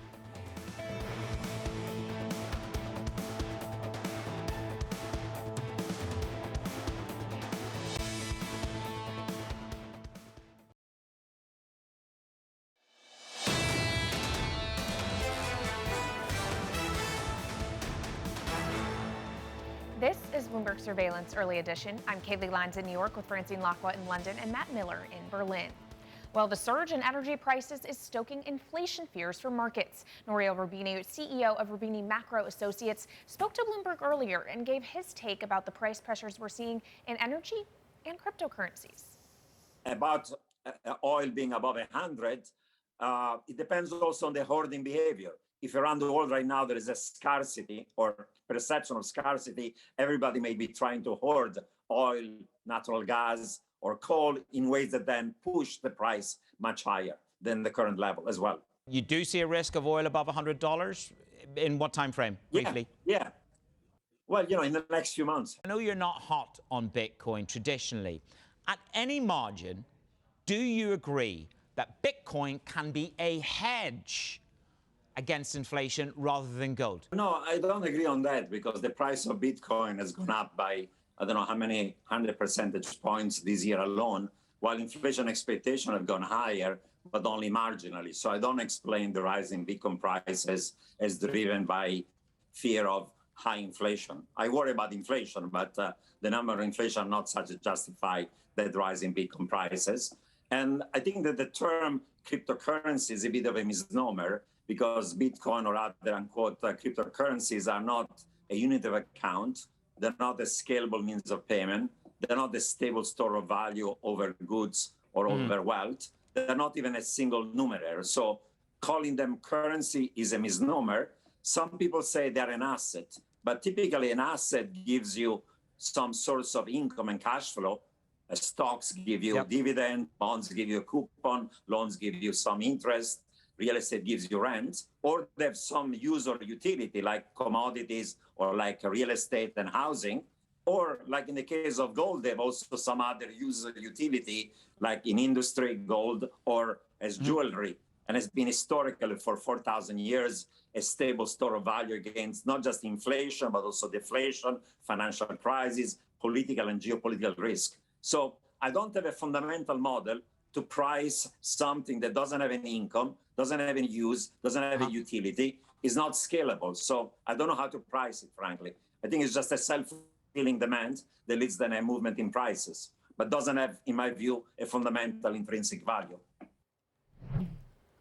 This is Bloomberg Surveillance Early Edition. I'm Kailey Leinz in New York with Francine Lacqua in London and Matt Miller in Berlin. Well, the surge in energy prices is stoking inflation fears for markets. Nouriel Roubini, CEO of Roubini Macro Associates, spoke to Bloomberg earlier and gave his take about the price pressures we're seeing in energy and cryptocurrencies. About oil being above 100, it depends also on the hoarding behavior. If around the world right now there is a scarcity or perception of scarcity, everybody may be trying to hoard oil, natural gas, or coal in ways that then push the price much higher than the current level as well. You do see a risk of oil above $100? In what time frame, briefly? Yeah. Well, in the next few months. I know you're not hot on Bitcoin traditionally. At any margin, do you agree that Bitcoin can be a hedge against inflation rather than gold? No, I don't agree on that, because the price of Bitcoin has gone up by, I don't know how many 100 percentage points this year alone, while inflation expectations have gone higher, but only marginally. So I don't explain the rise in Bitcoin prices as driven by fear of high inflation. I worry about inflation, but the number of inflation are not such to justify that rise in Bitcoin prices. And I think that the term cryptocurrency is a bit of a misnomer, because Bitcoin or other unquote cryptocurrencies are not a unit of account. They're not a scalable means of payment. They're not a stable store of value over goods or over wealth. They're not even a single numeraire. So calling them currency is a misnomer. Some people say they're an asset, but typically an asset gives you some source of income and cash flow. Stocks give you dividend, bonds give you a coupon, loans give you some interest, real estate gives you rent, or they have some use or utility like commodities or like real estate and housing, or like in the case of gold, they have also some other use or utility like in industry, gold, or as jewelry. And it's been historically for 4,000 years a stable store of value against not just inflation, but also deflation, financial crisis, political and geopolitical risk. So I don't have a fundamental model to price something that doesn't have any income, doesn't have any use, doesn't have a utility, is not scalable. So I don't know how to price it, frankly. I think it's just a self-fulfilling demand that leads to a movement in prices, but doesn't have, in my view, a fundamental intrinsic value.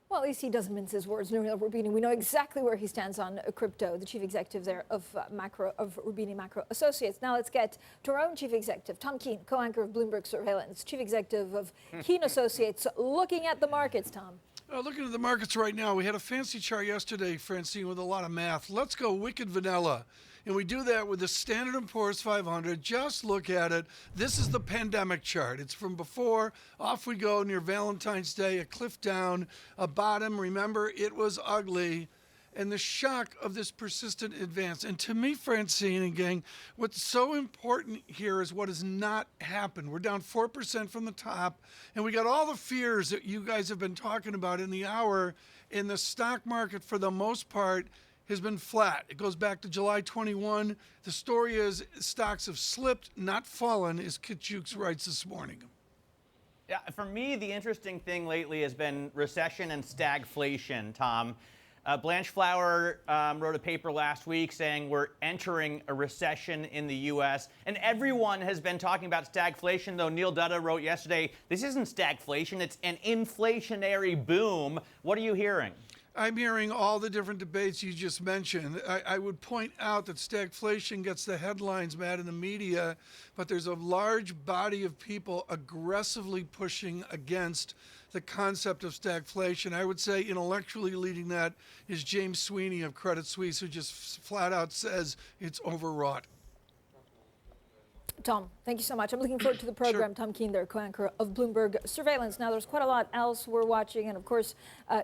Well, at least he doesn't mince his words. Nouriel Roubini, we know exactly where he stands on crypto, the chief executive there of Roubini Macro Associates. Now let's get to our own chief executive, Tom Keene, co-anchor of Bloomberg Surveillance, chief executive of Keene Associates, looking at the markets, Tom. Looking at the markets right now, we had a fancy chart yesterday, Francine, with a lot of math. Let's go wicked vanilla. And we do that with the Standard & Poor's 500. Just look at it. This is the pandemic chart. It's from before. Off we go near Valentine's Day, a cliff down, a bottom. Remember, it was ugly. And the shock of this persistent advance. And to me, Francine and gang, what's so important here is what has not happened. We're down 4% from the top, and we got all the fears that you guys have been talking about in the hour. In the stock market, for the most part, has been flat. It goes back to July 21. The story is stocks have slipped, not fallen, as Kitchukes writes this morning. Yeah, for me, the interesting thing lately has been recession and stagflation, Tom. Blanche Flower wrote a paper last week saying we're entering a recession in the U.S. And everyone has been talking about stagflation, though Neil Dutta wrote yesterday, this isn't stagflation, it's an inflationary boom. What are you hearing? I'm hearing all the different debates you just mentioned. I would point out that stagflation gets the headlines, Matt, in the media, but there's a large body of people aggressively pushing against the concept of stagflation. I would say intellectually leading that is James Sweeney of Credit Suisse, who just flat out says it's overwrought. Tom, thank you so much. I'm looking forward to the program. Sure. Tom Keene there, co-anchor of Bloomberg Surveillance. Now, there's quite a lot else we're watching. And of course,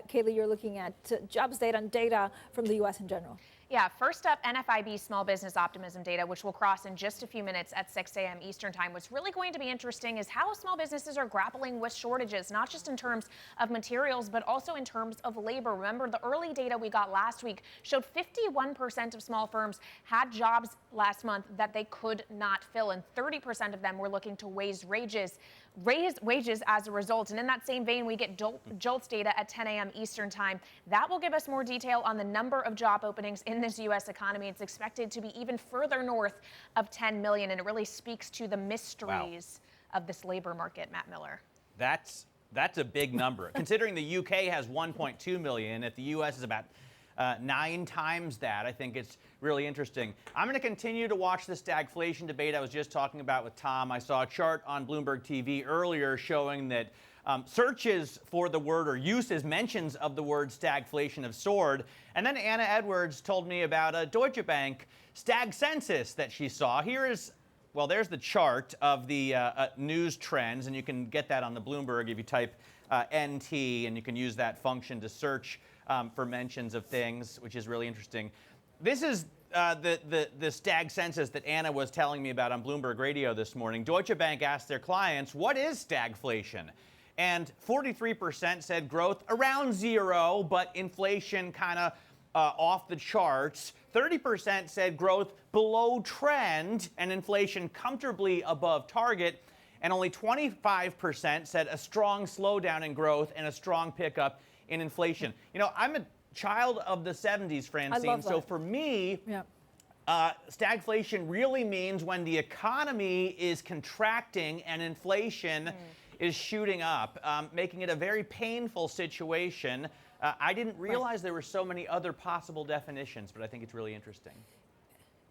Kailey, you're looking at jobs data and data from the U.S. in general. Yeah, first up, NFIB small business optimism data, which will cross in just a few minutes at 6 a.m. Eastern time. What's really going to be interesting is how small businesses are grappling with shortages, not just in terms of materials, but also in terms of labor. Remember, the early data we got last week showed 51% of small firms had jobs last month that they could not fill, and 30% of them were looking to raise wages as a result. And in that same vein, we get JOLTS data at 10 a.m. Eastern time. That will give us more detail on the number of job openings in this U.S. economy. It's expected to be even further north of 10 million, and it really speaks to the mysteries of this labor market, Matt Miller. That's a big number. Considering the UK has 1.2 million, if the U.S. is about 9 times that, I think it's really interesting. I'm going to continue to watch the stagflation debate I was just talking about with Tom. I saw a chart on Bloomberg TV earlier showing that searches for the word or uses, mentions of the word stagflation have soared. And then Anna Edwards told me about a Deutsche Bank stag census that she saw. Here is, well, there's the chart of the news trends, and you can get that on the Bloomberg if you type NT, and you can use that function to search for mentions of things, which is really interesting. This is the stag census that Anna was telling me about on Bloomberg Radio this morning. Deutsche Bank asked their clients, what is stagflation? And 43% said growth around 0, but inflation kind of off the charts. 30% said growth below trend and inflation comfortably above target. And only 25% said a strong slowdown in growth and a strong pickup in inflation. You know, I'm a child of the 70s, Francine. So for me, stagflation really means when the economy is contracting and inflation is shooting up, making it a very painful situation. I didn't realize there were so many other possible definitions, but I think it's really interesting.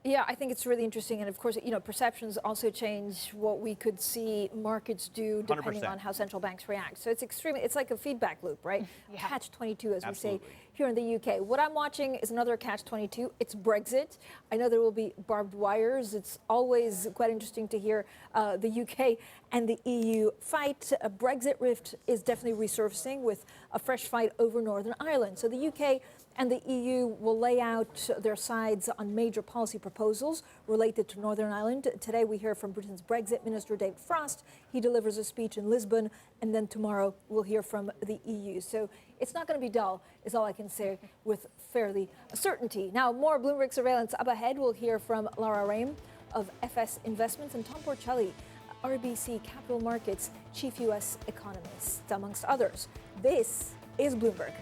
Yeah, I think it's really interesting. And of course, you know, perceptions also change what we could see markets do depending 100%. on how central banks react. So it's like a feedback loop, right? Catch-22, as we say here in the UK. What I'm watching is another catch-22. It's Brexit. I know there will be barbed wires. It's always quite interesting to hear the UK and the EU fight. A Brexit rift is definitely resurfacing with a fresh fight over Northern Ireland. So the UK and the EU will lay out their sides on major policy proposals related to Northern Ireland. Today we hear from Britain's Brexit Minister David Frost. He delivers a speech in Lisbon, and then tomorrow we'll hear from the EU. So it's not going to be dull, is all I can say with fairly certainty. Now, more Bloomberg Surveillance up ahead. We'll hear from Laura Rame of FS Investments and Tom Porcelli, RBC Capital Markets Chief U.S. Economist, amongst others. This is Bloomberg.